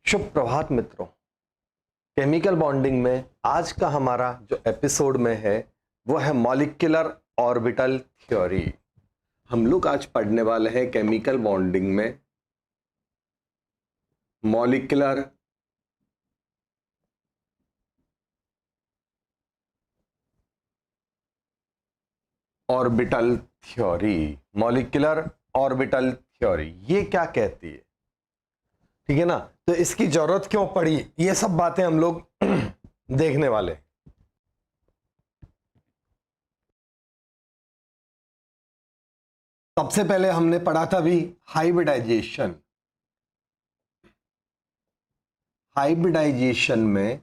शुभ प्रभात मित्रों। Chemical bonding में आज का हमारा जो एपिसोड में है वो है मॉलिक्यूलर ऑर्बिटल थ्योरी। हम लोग आज पढ़ने वाले हैं केमिकल बॉन्डिंग में molecular orbital theory. Molecular orbital theory ये क्या कहती है, ठीक है ना। तो इसकी जरूरत क्यों पड़ी, ये सब बातें हम लोग देखने वाले। सबसे पहले हमने पढ़ा था भी हाइब्रिडाइजेशन। हाइब्रिडाइजेशन में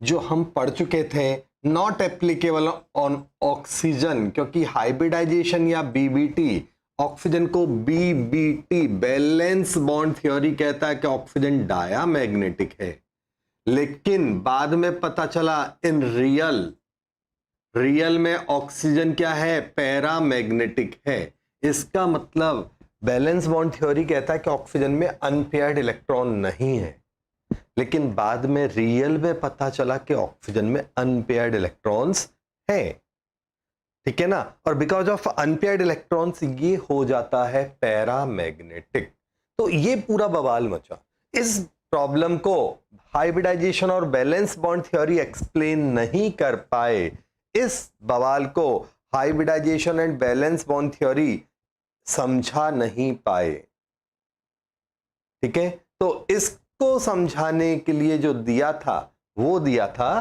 जो हम पढ़ चुके थे नॉट एप्लीकेबल ऑन ऑक्सीजन, क्योंकि हाइब्रिडाइजेशन या बीबीटी, ऑक्सीजन को बीबीटी बैलेंस बॉन्ड थ्योरी कहता है कि ऑक्सीजन डायामैग्नेटिक है, लेकिन बाद में पता चला इन रियल में ऑक्सीजन क्या है, पैरामैग्नेटिक है। इसका मतलब बैलेंस बॉन्ड थ्योरी कहता है कि ऑक्सीजन में अनपेयर्ड इलेक्ट्रॉन नहीं है, लेकिन बाद में रियल में पता चला कि ऑक्सीजन में अनपेयर्ड इलेक्ट्रॉन्स हैं, ठीक है ना। और बिकॉज ऑफ अनपेयर्ड इलेक्ट्रॉन्स ये हो जाता है पैरामैग्नेटिक। तो ये पूरा बवाल मचा। इस प्रॉब्लम को हाइब्रिडाइजेशन और बैलेंस बॉन्ड थ्योरी एक्सप्लेन नहीं कर पाए। इस बवाल को hybridization and valence bond theory समझा नहीं पाए, ठीक है। तो इसको समझाने के लिए जो दिया था वो दिया था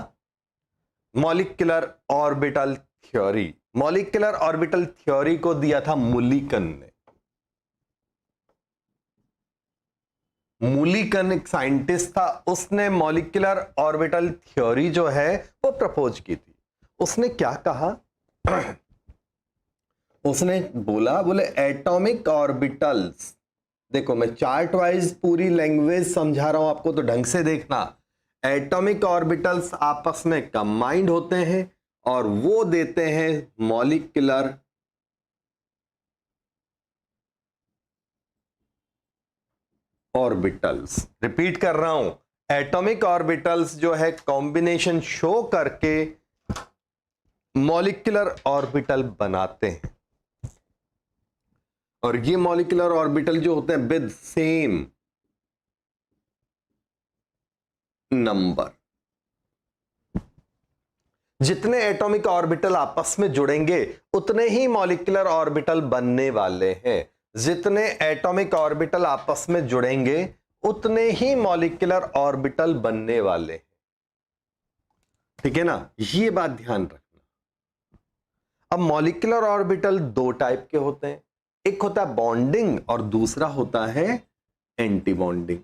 molecular orbital theory. Molecular orbital theory को दिया था मुलिकन ने। मुलिकन एक साइंटिस्ट था, उसने मॉलिक्यूलर ऑर्बिटल थ्योरी जो है वो प्रपोज की थी। उसने क्या कहा उसने बोले एटॉमिक ऑर्बिटल्स, देखो मैं चार्ट वाइज पूरी लैंग्वेज समझा रहा हूं आपको, तो ढंग से देखना। एटॉमिक ऑर्बिटल्स आपस में कंबाइंड होते हैं और वो देते हैं मॉलिक्यूलर ऑर्बिटल्स। रिपीट कर रहा हूं, एटॉमिक ऑर्बिटल्स जो है कॉम्बिनेशन शो करके मॉलिक्यूलर ऑर्बिटल बनाते हैं, और ये मॉलिक्यूलर ऑर्बिटल जो होते हैं विद सेम नंबर। जितने एटॉमिक ऑर्बिटल आपस में जुड़ेंगे उतने ही मॉलिक्यूलर ऑर्बिटल बनने वाले हैं। जितने एटॉमिक ऑर्बिटल आपस में जुड़ेंगे उतने ही मॉलिक्यूलर ऑर्बिटल बनने वाले हैं, ठीक है ना। ये बात ध्यान रखना। अब मॉलिक्यूलर ऑर्बिटल दो टाइप के होते हैं, एक होता है बॉन्डिंग और दूसरा होता है anti bonding.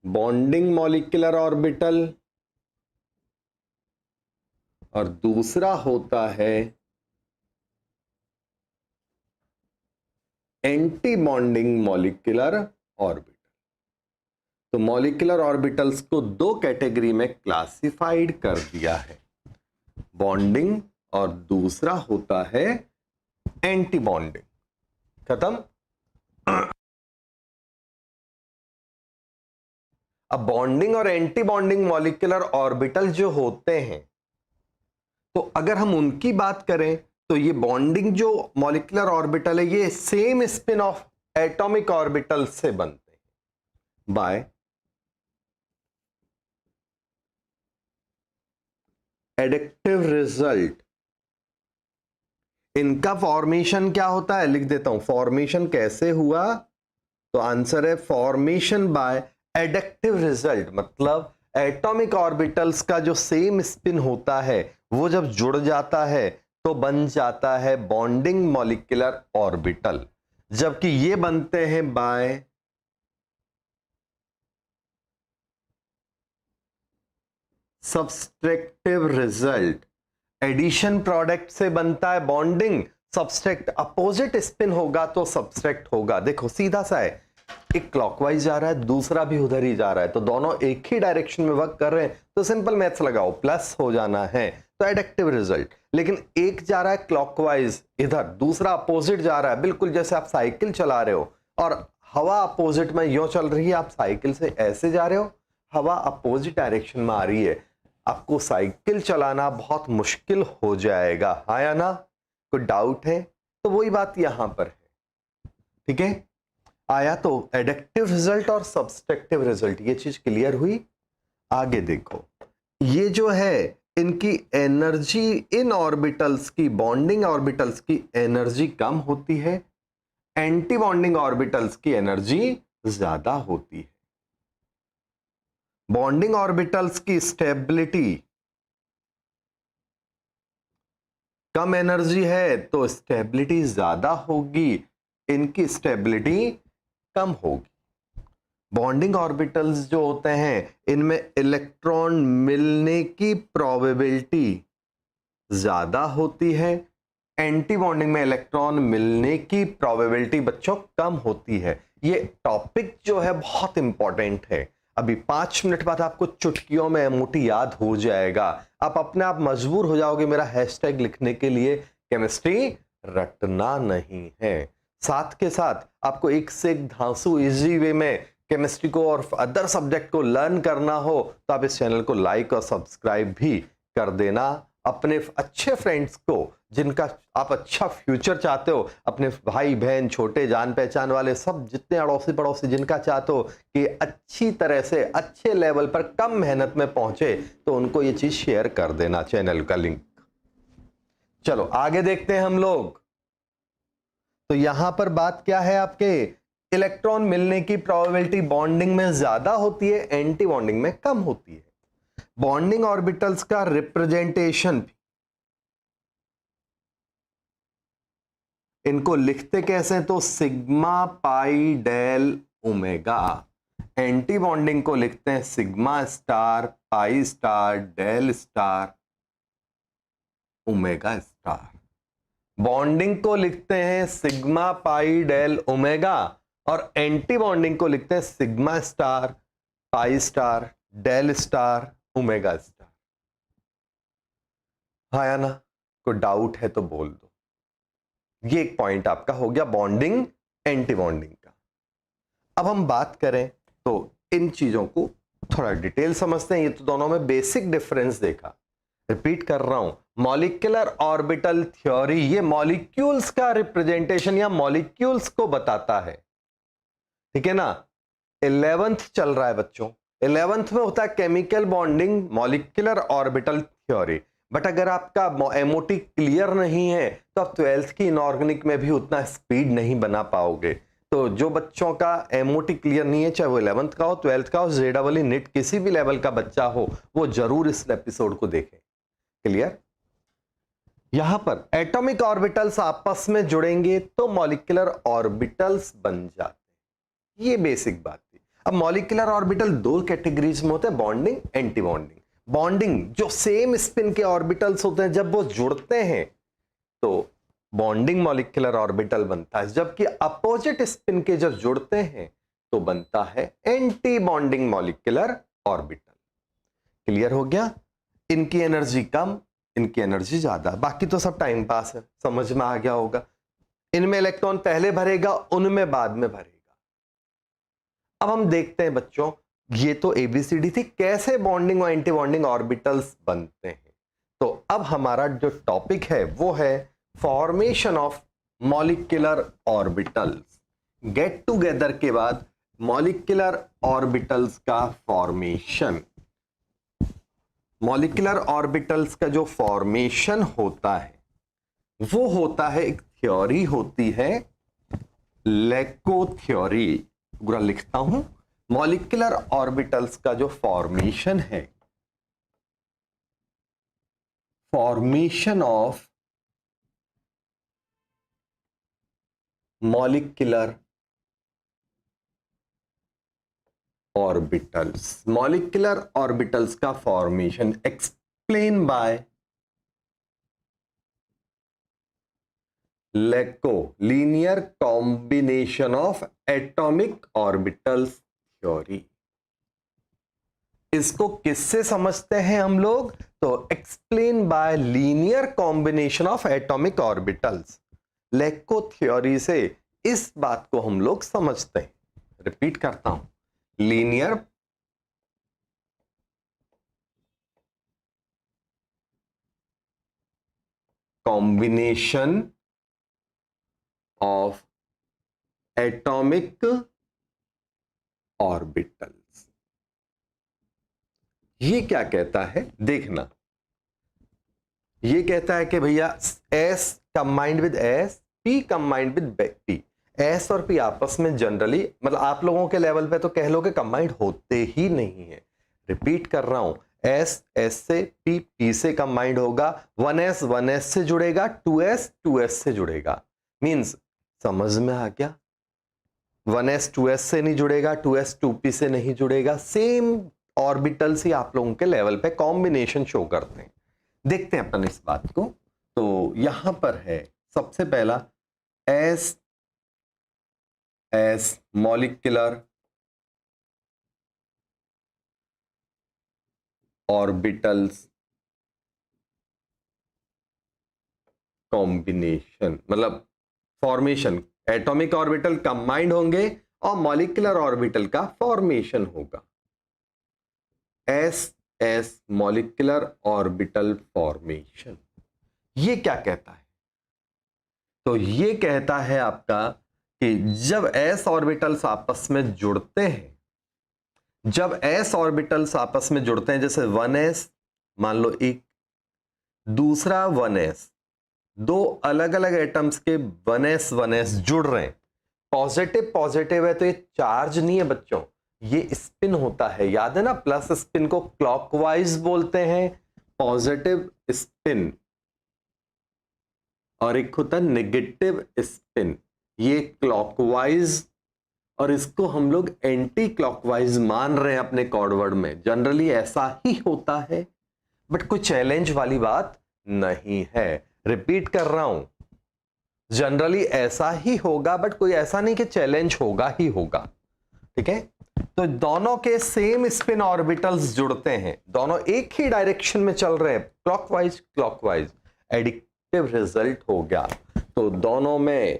Bonding molecular orbital और दूसरा होता है एंटी बॉन्डिंग मॉलिक्यूलर ऑर्बिटल। तो मॉलिक्यूलर ऑर्बिटल्स को दो कैटेगरी में क्लासिफाइड कर दिया है, बॉन्डिंग और दूसरा होता है एंटी बॉन्डिंग। खत्म। अब बॉन्डिंग और एंटी बॉन्डिंग मॉलिक्यूलर ऑर्बिटल जो होते हैं, तो अगर हम उनकी बात करें तो ये बॉन्डिंग जो मॉलिक्यूलर ऑर्बिटल है ये same spin off atomic orbital से बनते हैं बाय एडिक्टिव रिजल्ट। इनका फॉर्मेशन क्या होता है, लिख देता हूं फॉर्मेशन कैसे हुआ, तो आंसर है फॉर्मेशन बाय एडिक्टिव रिजल्ट। मतलब एटॉमिक ऑर्बिटल्स का जो सेम स्पिन होता है वो जब जुड़ जाता है तो बन जाता है बॉन्डिंग मॉलिक्यूलर ऑर्बिटल, जबकि ये बनते हैं by subtractive result. Addition product से बनता है बॉन्डिंग, सब्सट्रैक्ट अपोजिट स्पिन होगा तो सब्सट्रैक्ट होगा। देखो सीधा सा है, एक क्लॉकवाइज जा रहा है दूसरा भी उधर ही जा रहा है, तो दोनों एक ही डायरेक्शन में वर्क कर रहे हैं, तो सिंपल मैथ्स लगाओ, प्लस हो जाना है, तो एडिक्टिव रिजल्ट। लेकिन एक जा रहा है क्लॉकवाइज इधर, दूसरा अपोजिट जा रहा है, बिल्कुल जैसे आप साइकिल चला रहे हो और हवा अपोजिट में यूं चल रही है, आप साइकिल से ऐसे जा रहे हो, हवा अपोजिट डायरेक्शन में आ रही है, आपको साइकिल चलाना बहुत मुश्किल हो जाएगा, हाँ या ना? कोई डाउट है? तो वही बात यहां पर है, ठीक है? आया तो एडक्टिव रिजल्ट और सब्सट्रैक्टिव रिजल्ट, ये चीज क्लियर हुई? आगे देखो, ये जो है इनकी एनर्जी, इन ऑर्बिटल्स की, बॉन्डिंग ऑर्बिटल्स की एनर्जी कम होती है, एंटी बॉन्डिंग ऑर्बिटल्स की एनर्जी ज्यादा होती है। बॉन्डिंग ऑर्बिटल्स की स्टेबिलिटी कम एनर्जी है तो स्टेबिलिटी ज्यादा होगी, इनकी स्टेबिलिटी कम होगी। बॉन्डिंग ऑर्बिटल्स जो होते हैं इनमें इलेक्ट्रॉन मिलने की प्रोबेबिलिटी ज्यादा होती है, एंटी बॉन्डिंग में इलेक्ट्रॉन मिलने की प्रोबेबिलिटी बच्चों कम होती है। ये टॉपिक जो है बहुत इंपॉर्टेंट है, अभी 5 मिनट बाद आपको चुटकियों में एमओटी याद हो जाएगा, आप अपने आप मजबूर हो जाओगे मेरा हैशटैग लिखने के लिए, केमिस्ट्री रटना नहीं है। साथ के साथ आपको एक से एक धांसू इजी वे में केमिस्ट्री को और अदर सब्जेक्ट को लर्न करना हो तो आप इस चैनल को लाइक और सब्सक्राइब भी कर देना। अपने अच्छे फ्रेंड्स को, जिनका आप अच्छा फ्यूचर चाहते हो, अपने भाई बहन, छोटे जान पहचान वाले, सब जितने अड़ोसी पड़ोसी जिनका चाहते हो कि अच्छी तरह से अच्छे लेवल पर कम मेहनत में पहुंचे, तो उनको ये चीज शेयर कर देना, चैनल का लिंक। चलो आगे देखते हैं हम लोग। तो यहां पर बात क्या है आपके, इलेक्ट्रॉन मिलने की प्रोबेबिलिटी बॉन्डिंग में ज्यादा होती है, एंटी बॉन्डिंग में कम होती है। बॉन्डिंग ऑर्बिटल्स का रिप्रेजेंटेशन, इनको लिखते कैसे, तो sigma pi del omega. Anti bonding को लिखते हैं sigma star pi star del star omega star. Bonding को लिखते हैं सिग्मा पाई डेल ओमेगा और एंटी बॉन्डिंग को लिखते हैं sigma star pi star del star omega star. हाँ या ना? कोई डाउट है तो बोल दो। ये एक पॉइंट आपका हो गया बॉन्डिंग एंटी बॉन्डिंग का। अब हम बात करें तो इन चीजों को थोड़ा डिटेल समझते हैं। ये तो दोनों में बेसिक डिफरेंस देखा, रिपीट कर रहा हूं, मॉलिक्यूलर ऑर्बिटल थ्योरी ये मॉलिक्यूल्स का रिप्रेजेंटेशन या मॉलिक्यूल्स को बताता है, ठीक है ना? 11th चल रहा है बच्चों, 11th में होता है chemical bonding molecular orbital theory, but अगर आपका एमओटी क्लियर नहीं है तो आप 12th की इनऑर्गेनिक में भी उतना स्पीड नहीं बना पाओगे। तो जो बच्चों का एमओटी क्लियर नहीं है, चाहे वो 11th का हो, 12th का हो, जेडबल नीट किसी भी लेवल का बच्चा हो, वो जरूर इस एपिसोड को देखें। क्लियर? यहां पर एटॉमिक ऑर्बिटल्स आपस में जुड़ेंगे तो मॉलिक्यूलर ऑर्बिटल्स बन जाते हैं, ये बेसिक बात थी। अब मॉलिक्यूलर ऑर्बिटल दो कैटेगरीज में होते हैं, बॉन्डिंग एंटी बॉन्डिंग। बॉन्डिंग जो सेम स्पिन के ऑर्बिटल्स होते हैं जब वो जुड़ते हैं तो बॉन्डिंग मॉलिक्यूलर ऑर्बिटल बनता है, जबकि अपोजिट स्पिन के जब जुड़ते हैं तो बनता है anti bonding molecular orbital. Clear हो गया? इनकी एनर्जी कम, इनकी एनर्जी ज्यादा, बाकी तो सब टाइम पास है, समझ में आ गया होगा। इनमें इलेक्ट्रॉन पहले भरेगा, उनमें बाद में भरेगा। अब हम देखते हैं बच्चों, ये तो एबीसीडी थी कैसे बॉन्डिंग और एंटी बॉन्डिंग ऑर्बिटल्स बनते हैं। तो अब हमारा जो टॉपिक है वो है formation of molecular orbitals. Get together के बाद मॉलिक्यूलर ऑर्बिटल्स का फॉर्मेशन। मॉलिक्यूलर ऑर्बिटल्स का जो फॉर्मेशन होता है वो होता है, एक थ्योरी होती है लेको थ्योरी। पूरा लिखता हूं, मॉलिक्यूलर ऑर्बिटल्स का जो फॉर्मेशन है, formation of molecular orbitals, molecular orbitals का formation explain by LCAO, linear combination of atomic orbitals theory. इसको किससे समझते हैं हम लोग? तो explain by linear combination of atomic orbitals. LCAO theory से इस बात को हम लोग समझते हैं। रिपीट करता हूं, linear combination of atomic orbitals. ये क्या कहता है देखना, ये कहता है कि भैया S combined with S, P combined with P, S और P आपस में जनरली, मतलब आप लोगों के लेवल पे तो कह लो कि कंबाइंड होते ही नहीं है। रिपीट कर रहा हूं, S S से, P P से कंबाइंड होगा, 1S 1S से जुड़ेगा, 2S 2S से जुड़ेगा। मींस समझ में आ गया, 1S 2S से नहीं जुड़ेगा, 2S 2P से नहीं जुड़ेगा। सेम ऑर्बिटल्स ही आप लोगों के लेवल पे कॉम्बिनेशन शो करते हैं। देखते हैं अपन इस बात को। तो यहां पर है सबसे पहला S मॉलिक्यूलर ऑर्बिटल्स कॉम्बिनेशन, मतलब फॉर्मेशन, एटॉमिक ऑर्बिटल कंबाइंड होंगे और मॉलिक्यूलर ऑर्बिटल का फॉर्मेशन होगा। S मॉलिक्यूलर ऑर्बिटल फॉर्मेशन, ये क्या कहता है? तो ये कहता है आपका कि जब s ऑर्बिटल्स आपस में जुड़ते हैं, जब s ऑर्बिटल्स आपस में जुड़ते हैं, जैसे 1s मान लो एक, दूसरा 1s, दो अलग अलग एटम्स के 1s जुड़ रहे हैं, पॉजिटिव पॉजिटिव है तो ये चार्ज नहीं है बच्चों, ये स्पिन होता है। याद है ना, प्लस स्पिन को क्लॉकवाइज बोलते हैं, पॉजिटिव स्पिन, और एक होता है नेगेटिव स्पिन, ये क्लॉकवाइज, और इसको हम लोग एंटी क्लॉकवाइज मान रहे हैं अपने कोड वर्ड में। जनरली ऐसा ही होता है, बट कोई चैलेंज वाली बात नहीं है। रिपीट कर रहा हूं, जनरली ऐसा ही होगा, बट कोई ऐसा नहीं कि चैलेंज होगा ही होगा। ठीक है, तो दोनों के सेम स्पिन ऑर्बिटल्स जुड़ते हैं, दोनों एक ही डायरेक्शन में चल रहे हैं, क्लॉकवाइज क्लॉकवाइज, एडिक्टिव रिजल्ट हो गया। तो दोनों में,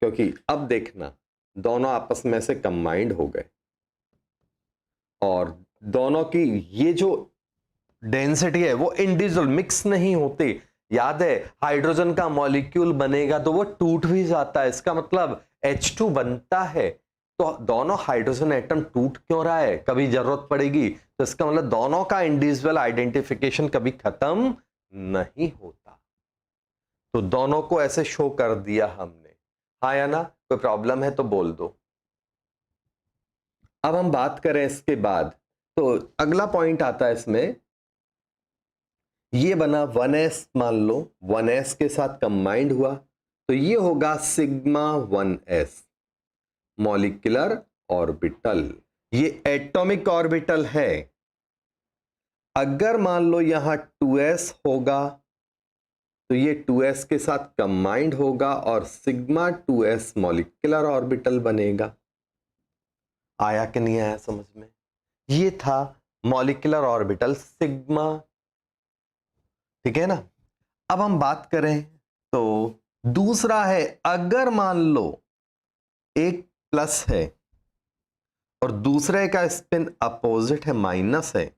क्योंकि अब देखना दोनों आपस में से कंबाइंड हो गए और दोनों की ये जो डेंसिटी है वो इंडिविजुअल मिक्स नहीं होती। याद है, हाइड्रोजन का मॉलिक्यूल बनेगा तो वो टूट भी जाता है, इसका मतलब H2 बनता है, तो दोनों हाइड्रोजन एटम टूट क्यों रहा है, कभी जरूरत पड़ेगी, तो इसका मतलब दोनों का इंडिविजुअल आइडेंटिफिकेशन कभी खत्म नहीं होता। तो दोनों को ऐसे शो कर दिया हमने, हाँ या ना? कोई प्रॉब्लम है तो बोल दो। अब हम बात करें इसके बाद, तो अगला पॉइंट आता है इसमें, ये बना 1s, मान लो 1s के साथ कंबाइंड हुआ तो ये होगा सिग्मा 1s मॉलिक्यूलर ऑर्बिटल, ये एटॉमिक ऑर्बिटल है। अगर मान लो यहां 2s होगा तो ये 2s के साथ कंबाइंड होगा और सिग्मा 2s मॉलिक्यूलर ऑर्बिटल बनेगा। आया कि नहीं आया समझ में? ये था मॉलिक्यूलर ऑर्बिटल सिग्मा, ठीक है ना। अब हम बात करें तो दूसरा है, अगर मान लो एक प्लस है और दूसरे का स्पिन अपोजिट है, माइनस है,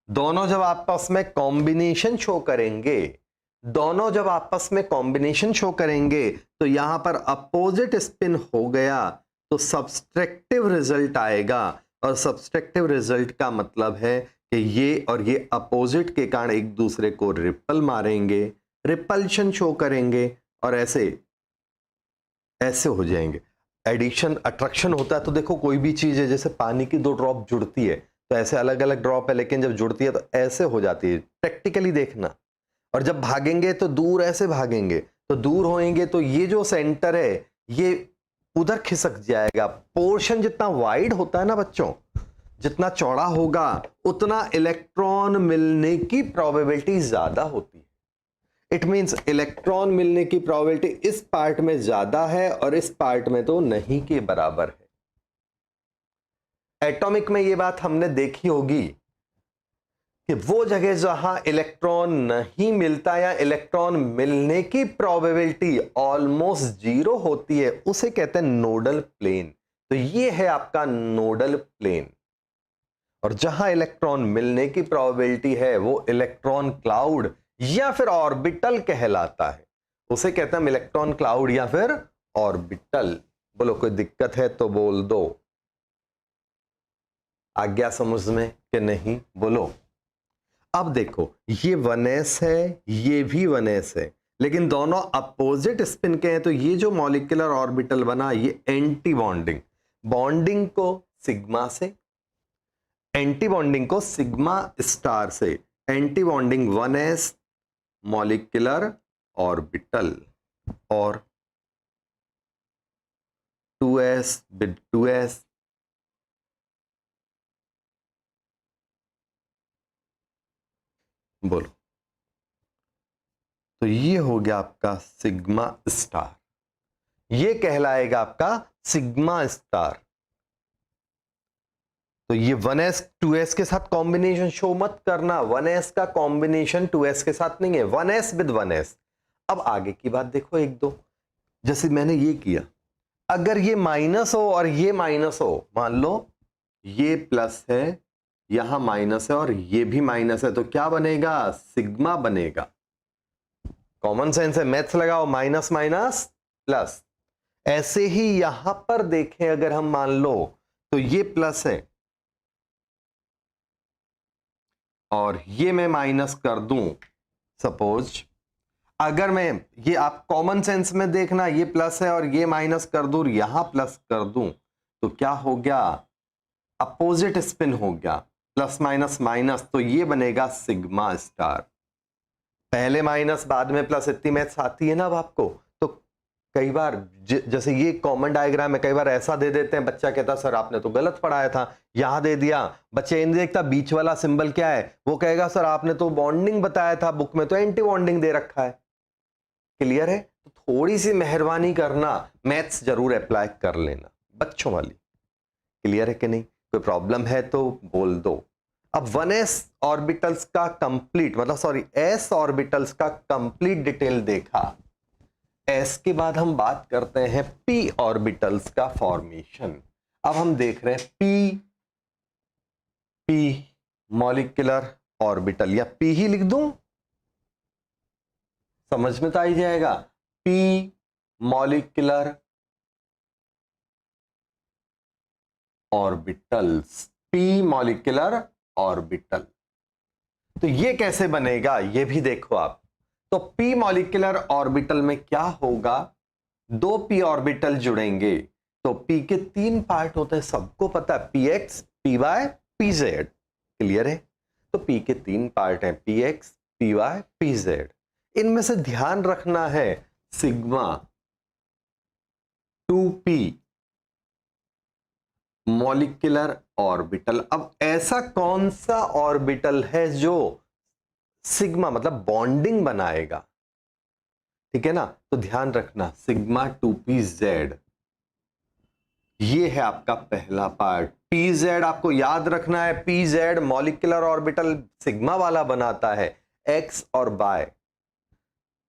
दोनों जब आपस में कॉम्बिनेशन शो करेंगे, दोनों जब आपस में कॉम्बिनेशन शो करेंगे तो यहां पर अपोजिट स्पिन हो गया तो सब्सट्रैक्टिव रिजल्ट आएगा, और सब्सट्रैक्टिव रिजल्ट का मतलब है कि ये और ये अपोजिट के कारण एक दूसरे को रिपल मारेंगे, रिपल्शन शो करेंगे और ऐसे ऐसे हो जाएंगे। एडिशन अट्रैक्शन होता है, तो देखो कोई भी चीज है, जैसे पानी की दो ड्रॉप जुड़ती है तो ऐसे अलग अलग ड्रॉप है, लेकिन जब जुड़ती है तो ऐसे हो जाती है, प्रैक्टिकली देखना। और जब भागेंगे तो दूर ऐसे भागेंगे, तो दूर होएंगे तो ये जो सेंटर है ये उधर खिसक जाएगा। पोर्शन जितना वाइड होता है ना बच्चों, जितना चौड़ा होगा उतना इलेक्ट्रॉन मिलने की प्रोबेबिलिटी ज्यादा होती है। इट मींस इलेक्ट्रॉन मिलने की प्रोबेबिलिटी इस पार्ट में ज्यादा है और इस पार्ट में तो नहीं के बराबर है। एटॉमिक में ये बात हमने देखी होगी कि वो जगह जहां इलेक्ट्रॉन नहीं मिलता या इलेक्ट्रॉन मिलने की प्रोबेबिलिटी ऑलमोस्ट जीरो होती है, उसे कहते हैं नोडल प्लेन। तो ये है आपका नोडल प्लेन, और जहां इलेक्ट्रॉन मिलने की प्रोबेबिलिटी है वो इलेक्ट्रॉन क्लाउड या फिर ऑर्बिटल कहलाता है। उसे कहते हैं हम इलेक्ट्रॉन क्लाउड या फिर ऑर्बिटल। बोलो कोई दिक्कत है तो बोल दो, आ गया समझ में कि नहीं? बोलो। अब देखो ये 1s है, ये भी 1s है, लेकिन दोनों अपोजिट स्पिन के हैं, तो ये जो मॉलिक्यूलर ऑर्बिटल बना ये एंटी बॉन्डिंग, बॉन्डिंग को सिग्मा से, एंटी बॉन्डिंग को सिग्मा स्टार से, anti bonding 1s molecular orbital और 2s विद 2s। बोलो, तो ये हो गया आपका सिग्मा स्टार, ये कहलाएगा आपका सिग्मा स्टार। तो ये 1s 2s के साथ कॉम्बिनेशन शो मत करना, 1s का कॉम्बिनेशन 2s के साथ नहीं है, 1s विद 1s। अब आगे की बात देखो एक दो, जैसे मैंने ये किया, अगर ये माइनस हो और ये माइनस हो, मान लो ये प्लस है, यहां माइनस है और ये भी माइनस है, तो क्या बनेगा? सिग्मा बनेगा। कॉमन सेंस है, मैथ्स लगाओ, माइनस माइनस प्लस। ऐसे ही यहां पर देखें, अगर हम मान लो तो ये प्लस है और ये मैं माइनस कर दूं, सपोज अगर मैं ये, आप कॉमन सेंस में देखना, ये प्लस है और ये माइनस कर दूं, यहां प्लस कर दूं, तो क्या हो गया? अपोजिट स्पिन हो गया, प्लस माइनस माइनस, तो ये बनेगा सिग्मा स्टार। पहले माइनस बाद में प्लस, इतनी मैथ्स आती है ना अब आपको। तो कई बार जैसे ये कॉमन डायग्राम है, कई बार ऐसा दे देते हैं, बच्चा कहता सर आपने तो गलत पढ़ाया था, यहां दे दिया, बच्चे नहीं देखता बीच वाला सिंबल क्या है, वो कहेगा सर आपने तो बॉन्डिंग बताया था, बुक में तो एंटी बॉन्डिंग दे रखा है। क्लियर है? तो थोड़ी सी मेहरबानी करना, मैथ्स जरूर अप्लाई कर लेना, बच्चों वाली। क्लियर है कि नहीं? कोई प्रॉब्लम है तो बोल दो। अब 1s ऑर्बिटल्स का कंप्लीट, मतलब सॉरी s ऑर्बिटल्स का कंप्लीट डिटेल देखा। s के बाद हम बात करते हैं p ऑर्बिटल्स का फॉर्मेशन। अब हम देख रहे हैं p मॉलिक्यूलर ऑर्बिटल, या p ही लिख दूं, समझ में तो आ ही जाएगा। p molecular orbitals, p molecular orbital. तो ये कैसे बनेगा ये भी देखो आप। तो p मॉलिक्यूलर ऑर्बिटल में क्या होगा? दो p ऑर्बिटल जुड़ेंगे, तो p के 3 पार्ट होते हैं, सबको पता है, px, py, pz। क्लियर है? तो p के 3 पार्ट हैं, px, py, pz। इनमें से ध्यान रखना है सिग्मा 2p मॉलिक्यूलर ऑर्बिटल। अब ऐसा कौन सा ऑर्बिटल है जो सिग्मा मतलब बॉन्डिंग बनाएगा? ठीक है ना? तो ध्यान रखना सिग्मा 2pz, ये है आपका पहला पार्ट। pz आपको याद रखना है, pz मॉलिक्यूलर ऑर्बिटल सिग्मा वाला बनाता है, x और y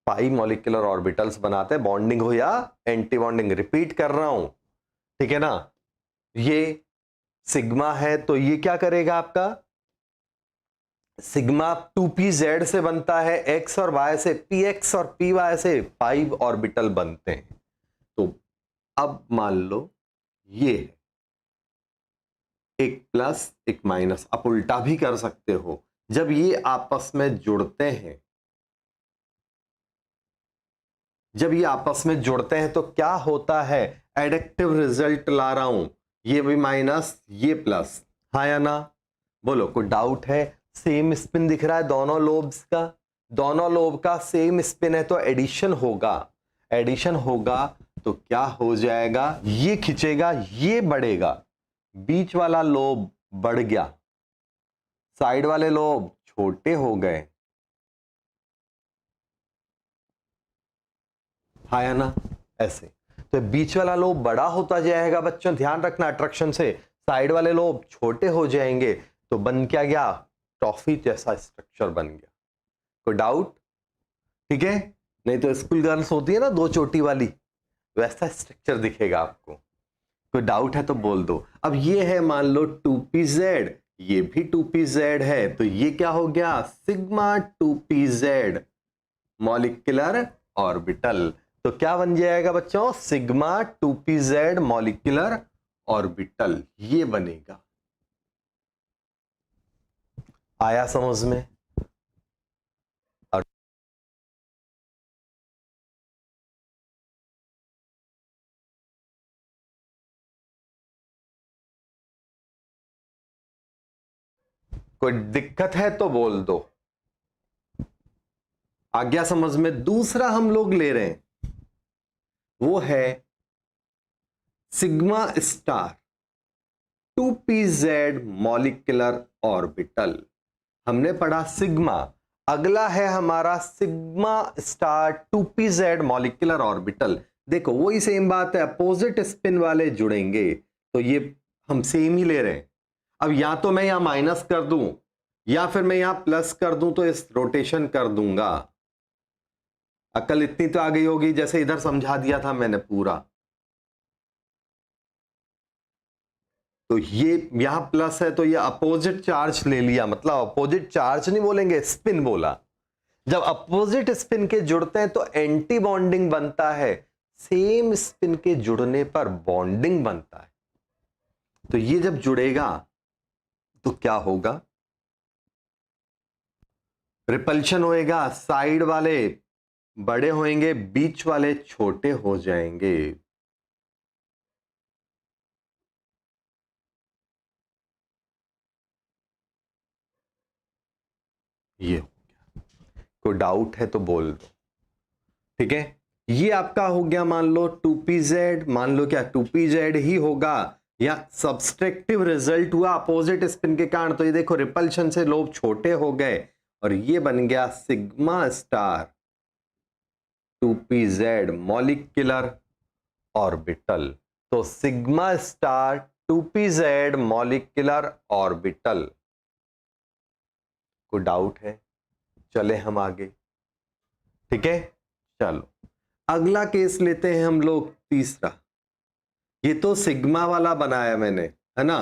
पाई मॉलिक्यूलर ऑर्बिटल्स बनाते हैं, बॉन्डिंग हो या एंटी बॉन्डिंग। रिपीट कर रहा हूं, ठीक है ना? ये सिग्मा है तो ये क्या करेगा आपका? सिग्मा 2pz से बनता है, x और y से, px और py से 5 ऑर्बिटल बनते हैं। तो अब मान लो ये एक प्लस एक माइनस, आप उल्टा भी कर सकते हो। जब ये आपस में जुड़ते हैं, जब ये आपस में जुड़ते हैं तो क्या होता है? एडिक्टिव रिजल्ट ला रहा हूं, ये भी माइनस ये प्लस, हाँ या ना? बोलो, कोई डाउट है? सेम स्पिन दिख रहा है दोनों लोब्स का, दोनों लोब का सेम स्पिन है, तो एडिशन होगा। एडिशन होगा तो क्या हो जाएगा? ये खिंचेगा, ये बढ़ेगा, बीच वाला लोब बढ़ गया, साइड वाले लोब छोटे हो गए, हाँ या ना? ऐसे तो बीच वाला लोब बड़ा होता जाएगा बच्चों, ध्यान रखना अट्रैक्शन से, साइड वाले लोब छोटे हो जाएंगे, तो बन क्या गया? टॉफी जैसा स्ट्रक्चर बन गया। कोई डाउट? ठीक है? नहीं तो स्कूल गर्ल्स होती है ना दो चोटी वाली, वैसा स्ट्रक्चर दिखेगा आपको। कोई डाउट है तो बोल दो। अब ये है मान लो 2pz, ये भी 2pz है, तो ये क्या हो गया, सिग्मा 2pz मॉलिक्यूलर ऑर्बिटल। तो क्या बन जाएगा बच्चों, सिग्मा 2pz मॉलिक्यूलर ऑर्बिटल, ये बनेगा। आया समझ में? और कोई दिक्कत है तो बोल दो। आ गया समझ में? दूसरा हम लोग ले रहे हैं वो है sigma star 2pz molecular orbital. हमने पढ़ा सिग्मा, अगला है हमारा sigma star 2pz molecular orbital. देखो वही सेम बात है, अपोजिट स्पिन वाले जुड़ेंगे, तो ये हम सेम ही ले रहे हैं। अब या तो मैं यहां माइनस कर दूं या फिर मैं यहां प्लस कर दूं, तो इस रोटेशन कर दूंगा। अकल इतनी तो आ गई होगी, जैसे इधर समझा दिया था मैंने पूरा। तो ये यहां प्लस है तो ये अपोजिट चार्ज ले लिया, मतलब अपोजिट चार्ज नहीं बोलेंगे, स्पिन बोला। जब अपोजिट स्पिन के जुड़ते हैं तो एंटी बॉन्डिंग बनता है, सेम स्पिन के जुड़ने पर बॉन्डिंग बनता है। तो ये जब जुड़ेगा तो क्या होगा, रिपल्शन होएगा, साइड वाले बड़े होंगे, बीच वाले छोटे हो जाएंगे। ये हो गया। कोई डाउट है तो बोल दो। ठीक है, ये आपका हो गया मान लो 2pz, मान लो क्या 2pz ही होगा, या सब्सट्रैक्टिव रिजल्ट हुआ अपोजिट स्पिन के कारण। तो ये देखो रिपल्शन से लोब छोटे हो गए और ये बन गया sigma star 2pz molecular orbital. तो sigma star 2pz molecular orbital. कोई डाउट है? चले हम आगे। ठीक है, चलो अगला केस लेते हैं हम लोग, तीसरा। ये तो सिग्मा वाला बनाया मैंने, है ना।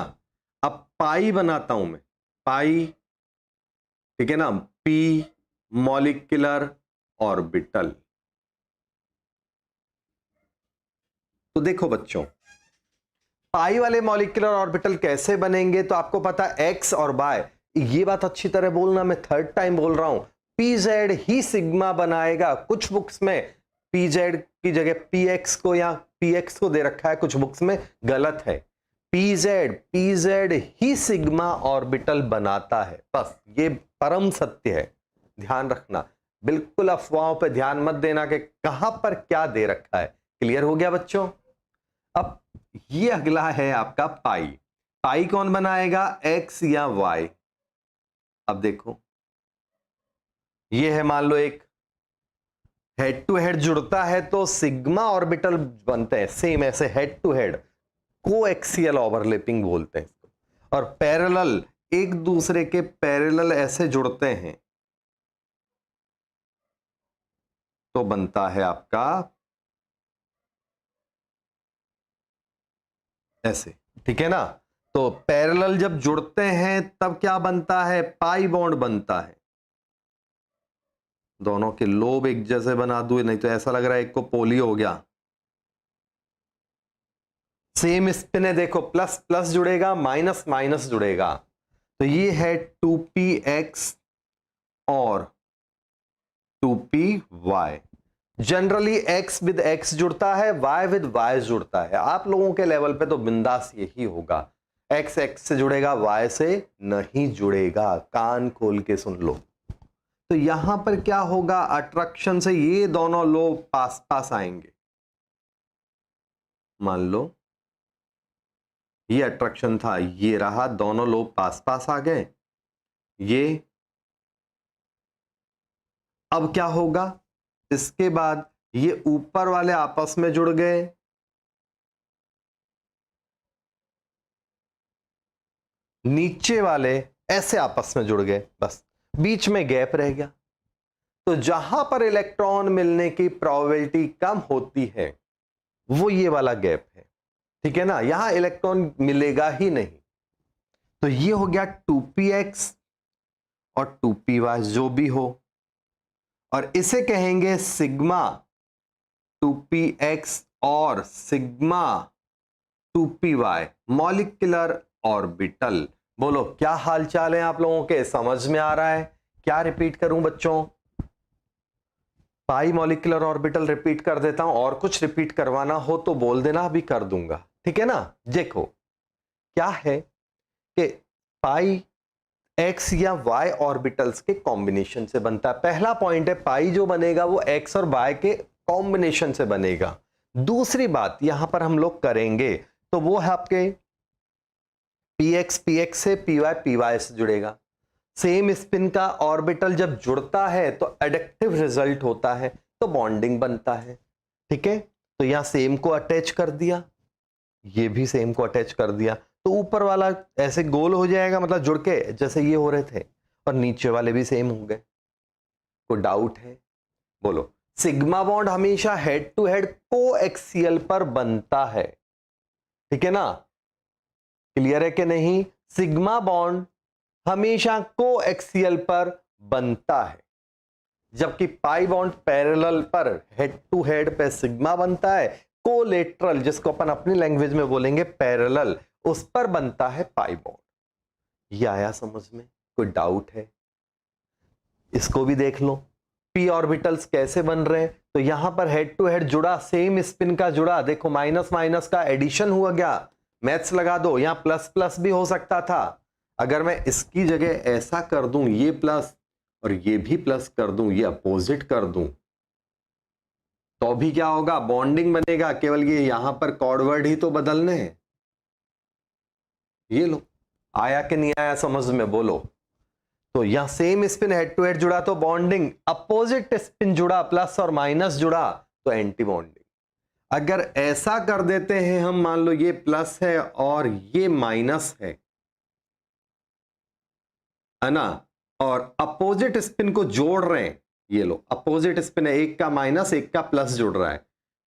अब पाई बनाता हूं मैं, पाई, ठीक है ना, पी मॉलिक्यूलर ऑर्बिटल। तो देखो बच्चों, पाई वाले मॉलिक्यूलर ऑर्बिटल कैसे बनेंगे, तो आपको पता एक्स और वाई, ये बात अच्छी तरह बोलना, मैं थर्ड टाइम बोल रहा हूं, pz ही सिग्मा बनाएगा। कुछ बुक्स में pz की जगह px को या px को दे रखा है, कुछ बुक्स में गलत है। pz ही सिग्मा ऑर्बिटल बनाता है, बस ये परम सत्य है, ध्यान रखना। बिल्कुल अफवाहों पे ध्यान मत देना कि कहां पर क्या दे रखा है। क्लियर हो गया बच्चों? अब ये अगला है आपका पाई। पाई कौन बनाएगा, एक्स या वाई। अब देखो ये है मान लो एक हेड टू हेड जुड़ता है तो सिग्मा ऑर्बिटल बनते हैं, सेम ऐसे head to head, coaxial overlapping बोलते हैं इसको। और पैरेलल, एक दूसरे के पैरेलल ऐसे जुड़ते हैं तो बनता है आपका ऐसे, ठीक है ना। तो पैरेलल जब जुड़ते हैं तब क्या बनता है, पाई बॉन्ड बनता है। दोनों के लोब एक जैसे बना दूं, नहीं तो ऐसा लग रहा है एक को पोलियो हो गया। सेम स्पिन है, देखो प्लस प्लस जुड़ेगा, माइनस माइनस जुड़ेगा। तो ये है 2px और 2py। Generally x with x जुड़ता है, y विद y जुड़ता है। आप लोगों के लेवल पे तो बिंदास यही होगा, x x से जुड़ेगा, y से नहीं जुड़ेगा। कान खोल के सुन लो। तो यहां पर क्या होगा, अट्रैक्शन से ये दोनों लोग पास पास आएंगे। मान लो ये अट्रैक्शन था, ये रहा, दोनों लोग पास पास आ गए। ये अब क्या होगा, इसके बाद ये ऊपर वाले आपस में जुड़ गए, नीचे वाले ऐसे आपस में जुड़ गए, बस बीच में गैप रह गया। तो जहां पर इलेक्ट्रॉन मिलने की प्रोबेबिलिटी कम होती है वो ये वाला गैप है, ठीक है ना, यहां इलेक्ट्रॉन मिलेगा ही नहीं। तो ये हो गया 2px और 2py जो भी हो, और इसे कहेंगे सिग्मा 2px और सिग्मा 2py मॉलिक्यूलर ऑर्बिटल। बोलो क्या हाल चाल है आप लोगों के, समझ में आ रहा है? क्या रिपीट करूं बच्चों? पाई मॉलिक्यूलर ऑर्बिटल रिपीट कर देता हूं, और कुछ रिपीट करवाना हो तो बोल देना, अभी कर दूंगा, ठीक है ना। देखो क्या है कि पाई एक्स या वाई ऑर्बिटल्स के कॉम्बिनेशन से बनता है। पहला पॉइंट है, पाई जो बनेगा वो एक्स और वाई के कॉम्बिनेशन से बनेगा। दूसरी बात यहां पर हम लोग करेंगे तो वो है आपके px px से, py py से जुड़ेगा। सेम स्पिन का ऑर्बिटल जब जुड़ता है तो एडिक्टिव रिजल्ट होता है, तो बॉन्डिंग बनता है, ठीक है। तो यहां सेम को अटैच कर दिया, ये भी सेम को अटैच कर दिया, तो ऊपर वाला ऐसे गोल हो जाएगा, मतलब जुड़ के जैसे ये हो रहे थे, और नीचे वाले भी सेम हो गए। कोई डाउट है? बोलो। सिग्मा बॉन्ड हमेशा हेड टू हेड कोएक्सियल पर बनता है, ठीक है ना। क्लियर है कि नहीं? सिग्मा बॉन्ड हमेशा कोएक्सियल पर बनता है, जबकि पाई बॉन्ड पैरेलल पर हेड टू हेड पे सिग्मा बनता है। कोलेटरल, जिसको अपन अपनी लैंग्वेज में बोलेंगे पैरेलल, उस पर बनता है पाई बॉन्ड। ये आया समझ में? कोई डाउट है? इसको भी देख लो, पी ऑर्बिटल्स कैसे बन रहे हैं। तो यहां पर हेड टू हेड जुड़ा, सेम स्पिन का जुड़ा, देखो माइनस माइनस का एडिशन हुआ गया, मैथ्स लगा दो। यहां प्लस प्लस भी हो सकता था, अगर मैं इसकी जगह ऐसा कर दूं, ये प्लस और ये भी प्लस कर दूं, ये अपोजिट कर दूं, तो भी क्या होगा? बॉन्डिंग बनेगा। केवल ये यहां पर कॉर्डवर्ड ही तो बदलने हैं। ये लो, आया कि नहीं आया समझ में? बोलो। तो यहां same spin head to head जुड़ा तो बॉन्डिंग, अपोजिट स्पिन जुड़ा प्लस और माइनस जुड़ा तो एंटी बॉन्डिंग। अगर ऐसा कर देते हैं हम, मान लो ये प्लस है और ये माइनस है ना, और अपोजिट स्पिन को जोड़ रहे हैं, ये लो अपोजिट स्पिन है, एक का माइनस एक का प्लस जुड़ रहा है।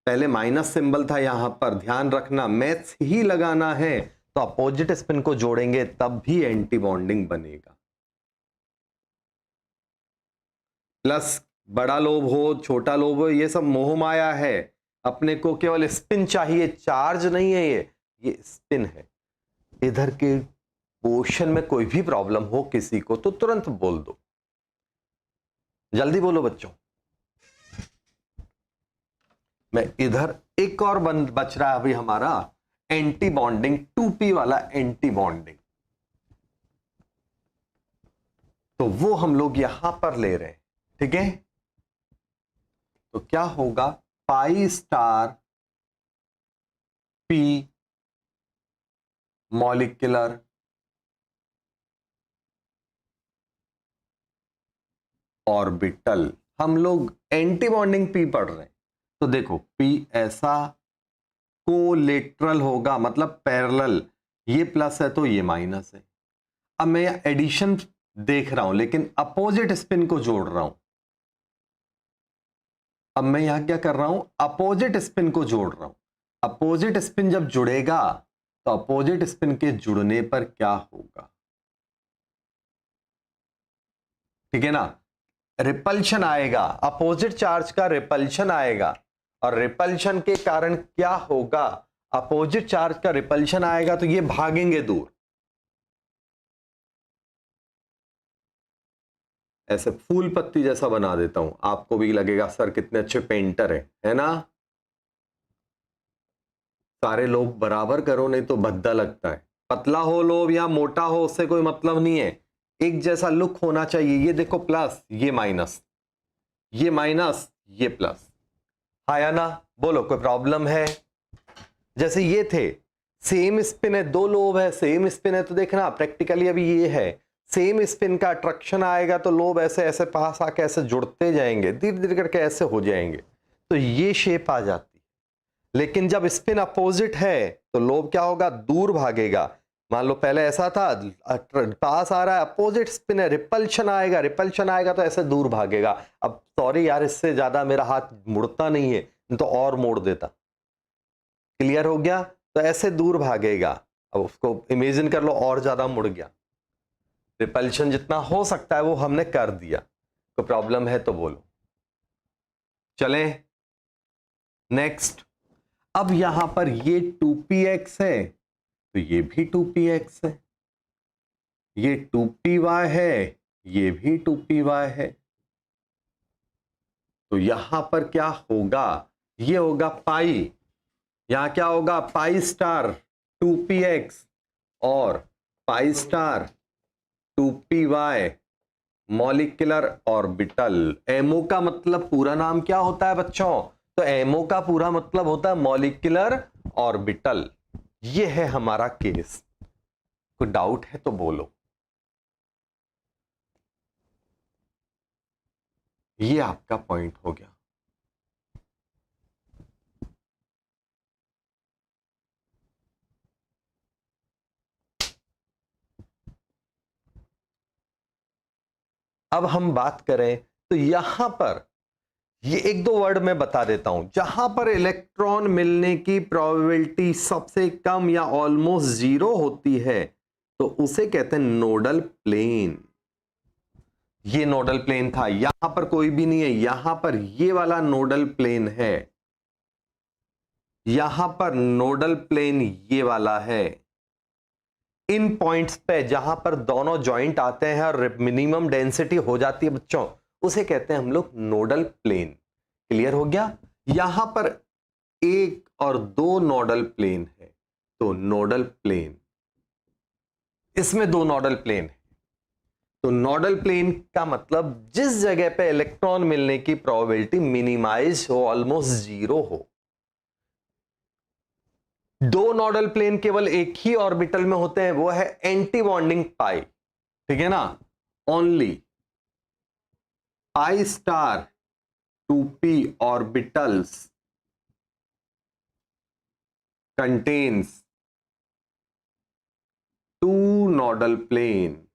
पहले माइनस सिंबल था यहां पर, ध्यान रखना मैथ्स ही लगाना है, तो अपोजिट स्पिन को जोड़ेंगे तब भी एंटी बॉन्डिंग बनेगा। प्लस बड़ा लोब हो छोटा लोब हो, ये सब मोह माया है। अपने को केवल स्पिन चाहिए, चार्ज नहीं है ये स्पिन है। इधर के क्वेश्चन में कोई भी प्रॉब्लम हो किसी को तो तुरंत बोल दो, जल्दी बोलो बच्चों। मैं इधर एक और बच रहा है अभी हमारा एंटी बॉन्डिंग, 2p वाला एंटी बॉन्डिंग, तो वो हम लोग यहां पर ले रहे हैं, ठीक है। तो क्या होगा? Pi star p molecular orbital. हम लोग एंटी बॉन्डिंग p पढ़ रहे हैं, तो देखो p ऐसा कोलेटरल होगा, मतलब पैरेलल, ये प्लस है तो ये माइनस है। अब मैं एडिशन देख रहा हूं लेकिन अपोजिट स्पिन को जोड़ रहा हूं। अब मैं यहां क्या कर रहा हूं? अपोजिट स्पिन को जोड़ रहा हूं। अपोजिट स्पिन जब जुड़ेगा तो अपोजिट स्पिन के जुड़ने पर क्या होगा? ठीक है ना, रिपल्शन आएगा, अपोजिट चार्ज का रिपल्शन आएगा, और रिपल्शन के कारण क्या होगा? अपोजिट चार्ज का रिपल्शन आएगा तो ये भागेंगे दूर। ऐसे फूल पत्ती जैसा बना देता हूं, आपको भी लगेगा सर कितने अच्छे पेंटर है ना। सारे लोग बराबर करो नहीं तो भद्दा लगता है। पतला हो लोग या मोटा हो उससे कोई मतलब नहीं है, एक जैसा लुक होना चाहिए। ये देखो प्लस, ये माइनस, ये माइनस, ये प्लस, आया ना? बोलो कोई प्रॉब्लम है? जैसे ये थे, सेम स्पिन है, दो लोब है, सेम स्पिन है, तो देखना प्रैक्टिकली अभी ये है, सेम स्पिन का अट्रैक्शन आएगा तो लोब ऐसे ऐसे पास आके ऐसे जुड़ते जाएंगे, धीरे धीरे करके ऐसे हो जाएंगे, तो ये शेप आ जाती है। लेकिन जब स्पिन अपोजिट है तो लोब क्या होगा? दूर भागेगा। मान लो पहले ऐसा था, पास आ रहा है, अपोजिट स्पिन है, रिपल्शन आएगा, रिपल्शन आएगा तो ऐसे दूर भागेगा। अब सॉरी यार, इससे ज्यादा मेरा हाथ मुड़ता नहीं है, तो और मोड़ देता। क्लियर हो गया? तो ऐसे दूर भागेगा। अब उसको इमेजिन कर लो और ज्यादा मुड़ गया। रिपल्शन जितना हो सकता है वो हमने कर दिया। कोई प्रॉब्लम है तो बोलो। चले नेक्स्ट। अब यहां पर ये 2px है तो ये भी 2px है, ये 2py है, ये भी 2py है। तो यहां पर क्या होगा, ये होगा पाई, यहां क्या होगा पाई स्टार 2px और pi star 2py molecular orbital. MO का मतलब पूरा नाम क्या होता है बच्चों, तो एमओ का पूरा मतलब होता है मॉलिक्यूलर ऑर्बिटल। ये है हमारा केस। कोई डाउट है तो बोलो। ये आपका पॉइंट हो गया। अब हम बात करें तो यहां पर ये एक दो वर्ड मैं बता देता हूं। जहां पर इलेक्ट्रॉन मिलने की प्रोबेबिलिटी सबसे कम या ऑलमोस्ट जीरो होती है तो उसे कहते हैं नोडल प्लेन। ये नोडल प्लेन था, यहां पर कोई भी नहीं है, यहां पर ये वाला नोडल प्लेन है, यहां पर नोडल प्लेन ये वाला है। इन पॉइंट्स पे जहां पर दोनों जॉइंट आते हैं और मिनिमम डेंसिटी हो जाती है बच्चों, उसे कहते हैं हम लोग नोडल प्लेन। क्लियर हो गया। यहां पर एक और दो नोडल प्लेन है तो नोडल प्लेन, इसमें दो नोडल प्लेन है। तो नोडल प्लेन का मतलब जिस जगह पे इलेक्ट्रॉन मिलने की प्रोबेबिलिटी मिनिमाइज हो, ऑलमोस्ट जीरो हो। दो नोडल प्लेन केवल एक ही ऑर्बिटल में होते हैं, वो है एंटी बॉन्डिंग पाई। ठीक है ना, only pi star 2p orbitals contains two nodal plane.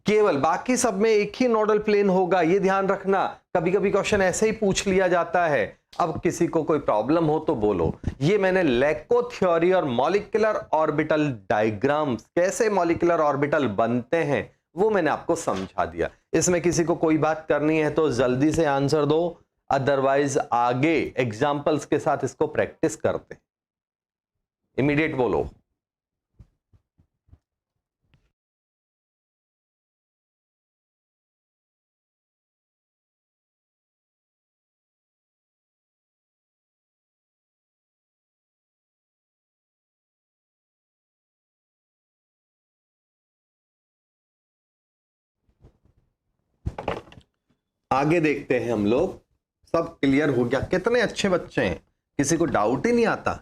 केवल, बाकी सब में एक ही नोडल प्लेन होगा, ये ध्यान रखना। कभी कभी क्वेश्चन ऐसे ही पूछ लिया जाता है। अब किसी को कोई प्रॉब्लम हो तो बोलो। ये मैंने लेको थ्योरी और मॉलिक्यूलर ऑर्बिटल डायग्राम्स, कैसे मॉलिक्यूलर ऑर्बिटल बनते हैं, वो मैंने आपको समझा दिया। इसमें किसी को कोई बात करनी है तो जल्दी से आंसर दो, अदरवाइज आगे एग्जाम्पल्स के साथ इसको प्रैक्टिस करते हैं। इमीडिएट बोलो। आगे देखते हैं हम लोग। सब क्लियर हो गया? कितने अच्छे बच्चे हैं, किसी को डाउट ही नहीं आता।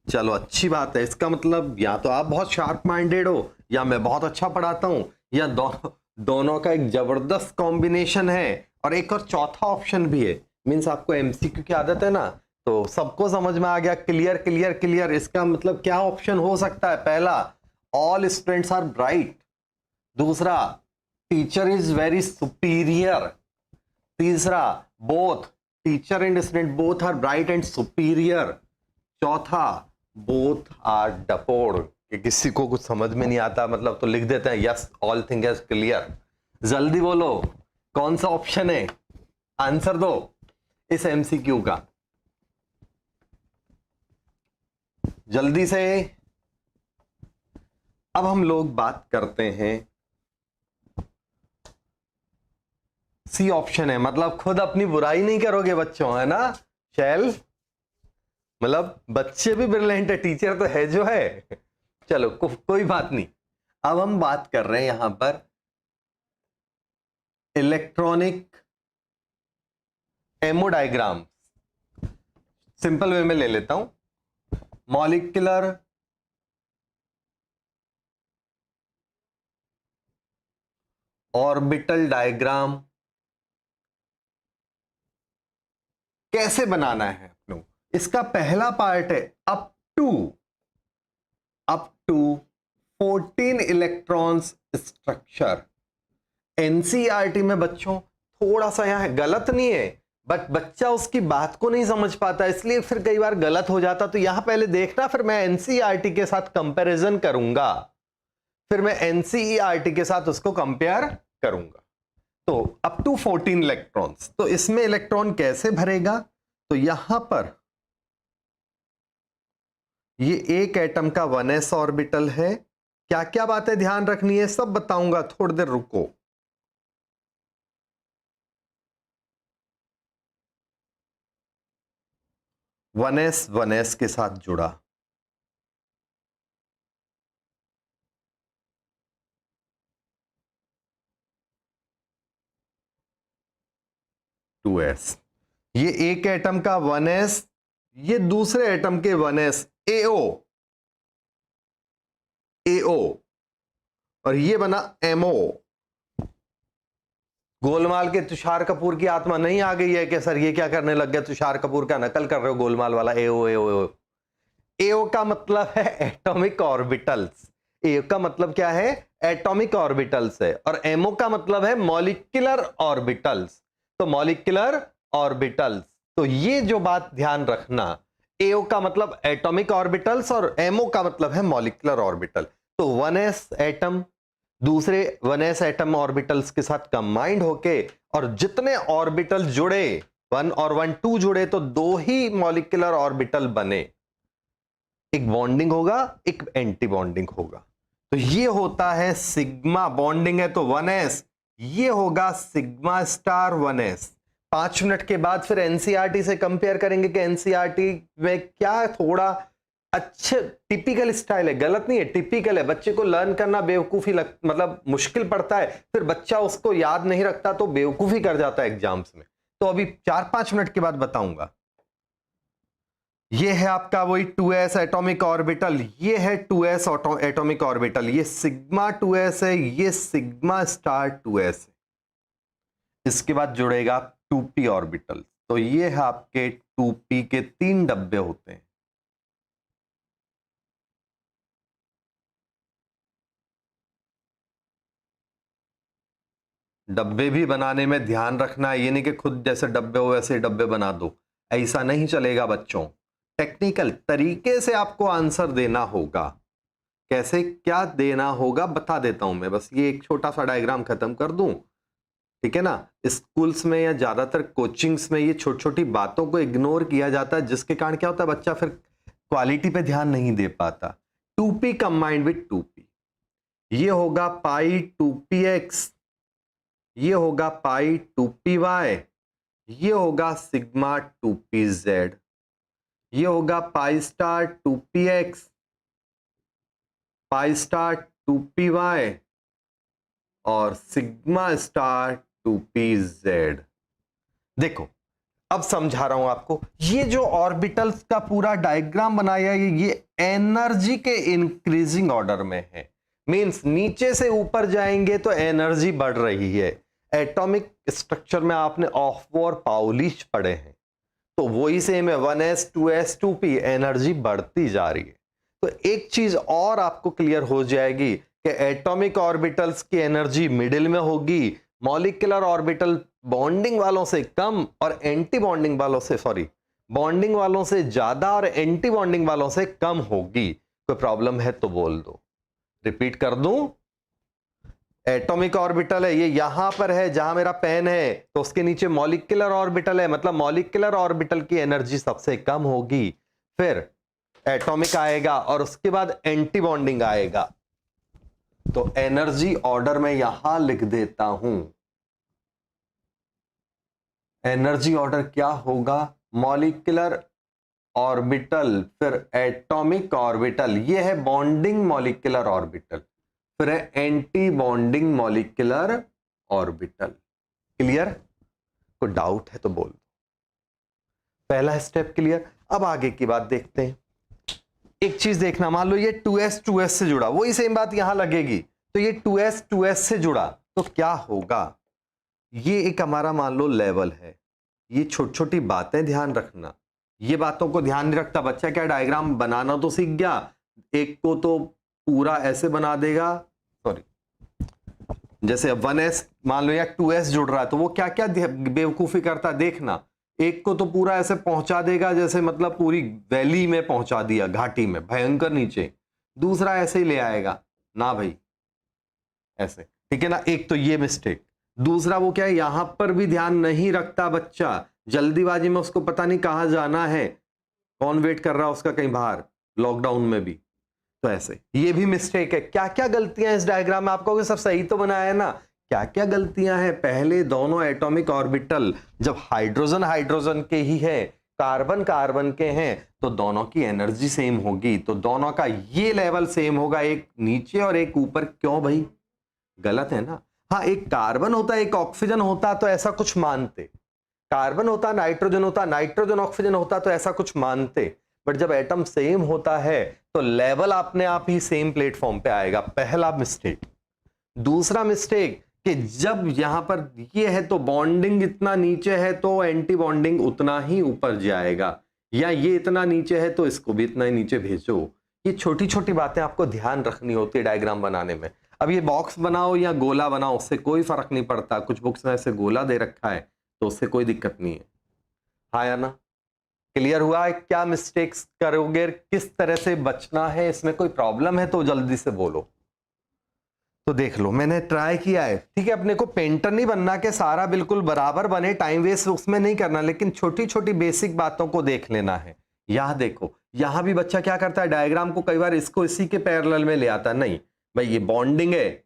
चलो अच्छी बात है। इसका मतलब या तो आप बहुत शार्प माइंडेड हो या मैं बहुत अच्छा पढ़ाता हूं, या दोनों का एक जबरदस्त कॉम्बिनेशन है। और एक और चौथा ऑप्शन भी है, मींस आपको एमसीक्यू की आदत है ना, तो सबको समझ में आ गया। क्लियर क्लियर क्लियर, इसका मतलब क्या ऑप्शन हो सकता है? पहला, ऑल स्टूडेंट्स आर ब्राइट। दूसरा, टीचर इज वेरी सुपीरियर। तीसरा, both teacher and student both are bright and superior. चौथा, बोथ आर डपोड, कि किसी को कुछ समझ में नहीं आता मतलब तो लिख देते हैं yes all thing is clear. जल्दी बोलो कौन सा ऑप्शन है, आंसर दो इस एमसीक्यू का जल्दी से। अब हम लोग बात करते हैं, सी ऑप्शन है, मतलब खुद अपनी बुराई नहीं करोगे बच्चों, है ना शैल? मतलब बच्चे भी ब्रिलियंट है, टीचर तो है जो है। चलो कोई बात नहीं। अब हम बात कर रहे हैं यहां पर इलेक्ट्रॉनिक एमोडायग्राम। सिंपल वे में ले लेता हूं, मॉलिक्यूलर ऑर्बिटल डायग्राम कैसे बनाना है लोग। इसका पहला पार्ट है up to 14 electrons structure. NCERT में बच्चों थोड़ा सा यहां गलत नहीं है, बट बच्चा उसकी बात को नहीं समझ पाता, इसलिए फिर कई बार गलत हो जाता। तो यहां पहले देखना, फिर मैं एनसीईआरटी के साथ कंपैरिजन करूंगा, फिर मैं एनसीईआरटी के साथ उसको कंपेयर करूंगा। तो अप टू 14 इलेक्ट्रॉन्स, तो इसमें इलेक्ट्रॉन कैसे भरेगा? तो यहां पर ये एक एटम का 1s ऑर्बिटल है। क्या क्या बातें ध्यान रखनी है सब बताऊंगा, थोड़ी देर रुको। वन एस के साथ जुड़ा, 2s, ये एक एटम का 1s, ये दूसरे एटम के 1s, एओ एओ, और ये बना एमओ। गोलमाल के तुषार कपूर की आत्मा नहीं आ गई है कि सर ये क्या करने लग गया, तुषार कपूर का नकल कर रहे हो गोलमाल वाला, एओ एओ एओ। एओ का मतलब है एटॉमिक ऑर्बिटल्स, एओ का मतलब क्या है? एटॉमिक ऑर्बिटल्स है, और एमओ का मतलब है मॉलिक्यूलर ऑर्बिटल्स। तो मॉलिक्यूलर ऑर्बिटल्स, तो ये जो बात ध्यान रखना, एओ का मतलब एटॉमिक ऑर्बिटल्स और एमओ का मतलब है मॉलिक्यूलर ऑर्बिटल। तो 1s एटम दूसरे 1s एटम ऑर्बिटल्स के साथ कंबाइंड होके, और जितने ऑर्बिटल जुड़े, 1 और 1 2 जुड़े, तो दो ही मॉलिक्यूलर ऑर्बिटल बने, एक बॉन्डिंग होगा, एक एंटी बॉन्डिंग होगा। तो ये होता है सिग्मा, बॉन्डिंग है तो 1s, ये होगा सिग्मा स्टार 1s। 5 मिनट के बाद फिर एनसीईआरटी से कंपेयर करेंगे कि एनसीईआरटी में क्या थोड़ा अच्छे टिपिकल स्टाइल है, गलत नहीं है, टिपिकल है। बच्चे को लर्न करना बेवकूफी मतलब मुश्किल पड़ता है, फिर बच्चा उसको याद नहीं रखता तो बेवकूफी कर जाता है एग्जाम्स में। तो अभी 4-5 मिनट के बाद बताऊंगा। ये है आपका वही 2s एटॉमिक ऑर्बिटल, ये है 2s एटॉमिक ऑर्बिटल, ये सिग्मा 2s है, ये सिग्मा स्टार 2s है। इसके बाद जुड़ेगा 2p ऑर्बिटल, तो ये है आपके 2p के 3 डब्बे होते हैं। डब्बे भी बनाने में ध्यान रखना, ये नहीं कि खुद जैसे डब्बे हो वैसे डब्बे बना दो, ऐसा नहीं चलेगा बच्चों। टेक्निकल तरीके से आपको आंसर देना होगा। कैसे क्या देना होगा बता देता हूं मैं, बस ये एक छोटा सा डायग्राम खत्म कर दूं, ठीक है ना। स्कूल्स में या ज्यादातर कोचिंग्स में ये छोटी छोटी बातों को इग्नोर किया जाता है, जिसके कारण क्या होता है, बच्चा फिर क्वालिटी पे ध्यान नहीं दे पाता। 2p कंबाइंड विद 2p, ये होगा पाई 2px, ये होगा पाई 2py, ये होगा सिग्मा 2pz, ये होगा पाई स्टार 2px, पाई स्टार 2py और सिग्मा स्टार 2pz। देखो अब समझा रहा हूं आपको, ये जो ऑर्बिटल्स का पूरा डायग्राम बनाया है ये एनर्जी के इंक्रीजिंग ऑर्डर में है। मींस नीचे से ऊपर जाएंगे तो एनर्जी बढ़ रही है। एटॉमिक स्ट्रक्चर में आपने ऑफ और पाउलिश पढ़े हैं, तो वही सेम है, 1s 2s 2p, एनर्जी बढ़ती जा रही है। तो एक चीज और आपको क्लियर हो जाएगी कि एटॉमिक ऑर्बिटल्स की एनर्जी मिडिल में होगी, मॉलिक्यूलर ऑर्बिटल बॉन्डिंग वालों से कम और एंटी बॉन्डिंग वालों से, सॉरी, बॉन्डिंग वालों से ज्यादा और एंटी बॉन्डिंग वालों से कम होगी। कोई प्रॉब्लम है तो बोल दो। रिपीट कर दूं, एटॉमिक ऑर्बिटल है, ये यहां पर है जहां मेरा पेन है, तो उसके नीचे मॉलिक्यूलर ऑर्बिटल है, मतलब मॉलिक्यूलर ऑर्बिटल की एनर्जी सबसे कम होगी, फिर एटॉमिक आएगा और उसके बाद एंटी बॉन्डिंग आएगा। तो एनर्जी ऑर्डर में यहां लिख देता हूं, एनर्जी ऑर्डर क्या होगा, मॉलिक्यूलर ऑर्बिटल, फिर एटॉमिक ऑर्बिटल, ये है बॉन्डिंग मॉलिक्यूलर ऑर्बिटल, फिर है anti bonding molecular orbital. Clear? कोई डाउट है तो बोल दो। पहला स्टेप क्लियर। अब आगे की बात देखते हैं। एक चीज देखना, मान लो ये 2s से जुड़ा, वही सेम बात यहां लगेगी। तो ये 2s से जुड़ा तो क्या होगा, ये एक हमारा मान लो लेवल है। ये छोटी छोटी बातें ध्यान रखना, ये बातों को ध्यान नहीं रखता बच्चा, क्या डायग्राम बनाना तो सीख गया, एक को तो पूरा ऐसे बना देगा, सॉरी, जैसे 1s मान लो या 2s जुड़ रहा है तो वो क्या क्या बेवकूफी करता देखना। एक को तो पूरा ऐसे पहुंचा देगा जैसे मतलब पूरी वैली में पहुंचा दिया, घाटी में भयंकर नीचे, दूसरा ऐसे ही ले आएगा ना भाई, ऐसे, ठीक है ना। एक तो ये मिस्टेक। दूसरा वो क्या है, यहां पर भी ध्यान नहीं रखता बच्चा, जल्दीबाजी में उसको पता नहीं कहां जाना है, कौन वेट कर रहा है उसका कहीं बाहर, लॉकडाउन में भी। तो ऐसे ये भी मिस्टेक है। क्या क्या गलतियां इस डायग्राम में, आपको सब सही तो बनाया है ना, क्या क्या गलतियां हैं। पहले दोनों एटॉमिक ऑर्बिटल जब हाइड्रोजन हाइड्रोजन के ही है, कार्बन कार्बन के हैं, तो दोनों की एनर्जी सेम होगी, तो दोनों का ये लेवल सेम होगा, एक नीचे और एक ऊपर। क्यों भाई, गलत है ना। हाँ, एक कार्बन होता एक ऑक्सीजन होता तो ऐसा कुछ मानते, कार्बन होता नाइट्रोजन होता, नाइट्रोजन ऑक्सीजन होता तो ऐसा कुछ मानते, बट जब एटम सेम होता है तो लेवल अपने आप ही सेम प्लेटफॉर्म पे आएगा। पहला मिस्टेक। दूसरा मिस्टेक कि जब यहां पर ये है तो बॉन्डिंग इतना नीचे है तो एंटी बॉन्डिंग उतना ही ऊपर जाएगा, या ये इतना नीचे है तो इसको भी इतना ही नीचे भेजो। ये छोटी छोटी बातें आपको ध्यान रखनी होती है डायग्राम बनाने में। अब ये बॉक्स बनाओ या गोला बनाओ, उससे कोई फर्क नहीं पड़ता। कुछ बुक्स में ऐसे गोला दे रखा है तो उससे कोई दिक्कत नहीं है। हाँ या ना, क्लियर हुआ है? क्या मिस्टेक्स करोगे, किस तरह से बचना है, इसमें कोई प्रॉब्लम है तो जल्दी से बोलो। तो देख लो, मैंने ट्राई किया है, ठीक है। अपने को पेंटर नहीं बनना कि सारा बिल्कुल बराबर बने, टाइम वेस्ट उसमें नहीं करना, लेकिन छोटी छोटी बेसिक बातों को देख लेना है। यहां देखो, यहां भी बच्चा क्या करता है, डायग्राम को कई बार इसको इसी के पैरेलल में ले आता है। नहीं भाई, ये बॉन्डिंग है,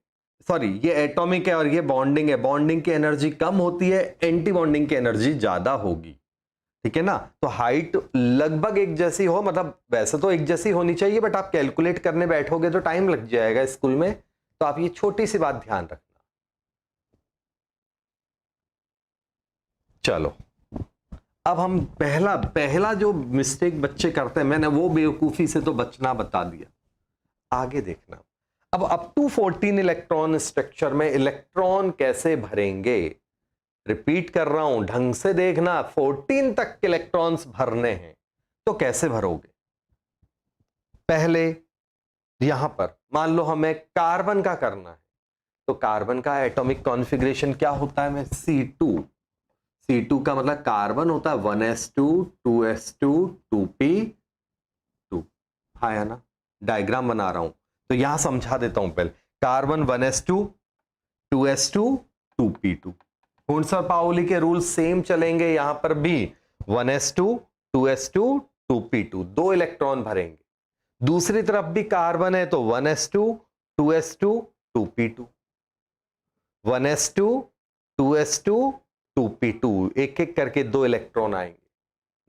सॉरी ये एटॉमिक है और ये बॉन्डिंग है, बॉन्डिंग की एनर्जी कम होती है, एंटी बॉन्डिंग की एनर्जी ज्यादा होगी, ठीक है ना। तो हाइट लगभग एक जैसी हो, मतलब वैसे तो एक जैसी होनी चाहिए, बट आप कैलकुलेट करने बैठोगे तो टाइम लग जाएगा स्कूल में, तो आप ये छोटी सी बात ध्यान रखना। चलो, अब हम पहला पहला जो मिस्टेक बच्चे करते हैं, मैंने वो बेवकूफी से तो बचना बता दिया, आगे देखना। अब अप टू 14 इलेक्ट्रॉन स्ट्रक्चर में इलेक्ट्रॉन कैसे भरेंगे। रिपीट कर रहा हूं, ढंग से देखना, 14 तक के इलेक्ट्रॉन्स भरने हैं तो कैसे भरोगे। पहले यहां पर मान लो हमें कार्बन का करना है, तो कार्बन का एटॉमिक कॉन्फ़िगरेशन क्या होता है, मैं C2 का मतलब कार्बन होता है 1s2 2s2 2p2। हाँ या ना, डायग्राम बना रहा हूं तो यहां समझा देता हूं पहले। कार्बन 1s2 2s2 2p2, हुंस और पाउली के रूल सेम चलेंगे यहां पर भी, 1s2 2s2 2p2, दो इलेक्ट्रॉन भरेंगे। दूसरी तरफ भी कार्बन है तो 1s2 2s2 2p2, 1s2 2s2 2p2, एक एक करके दो इलेक्ट्रॉन आएंगे,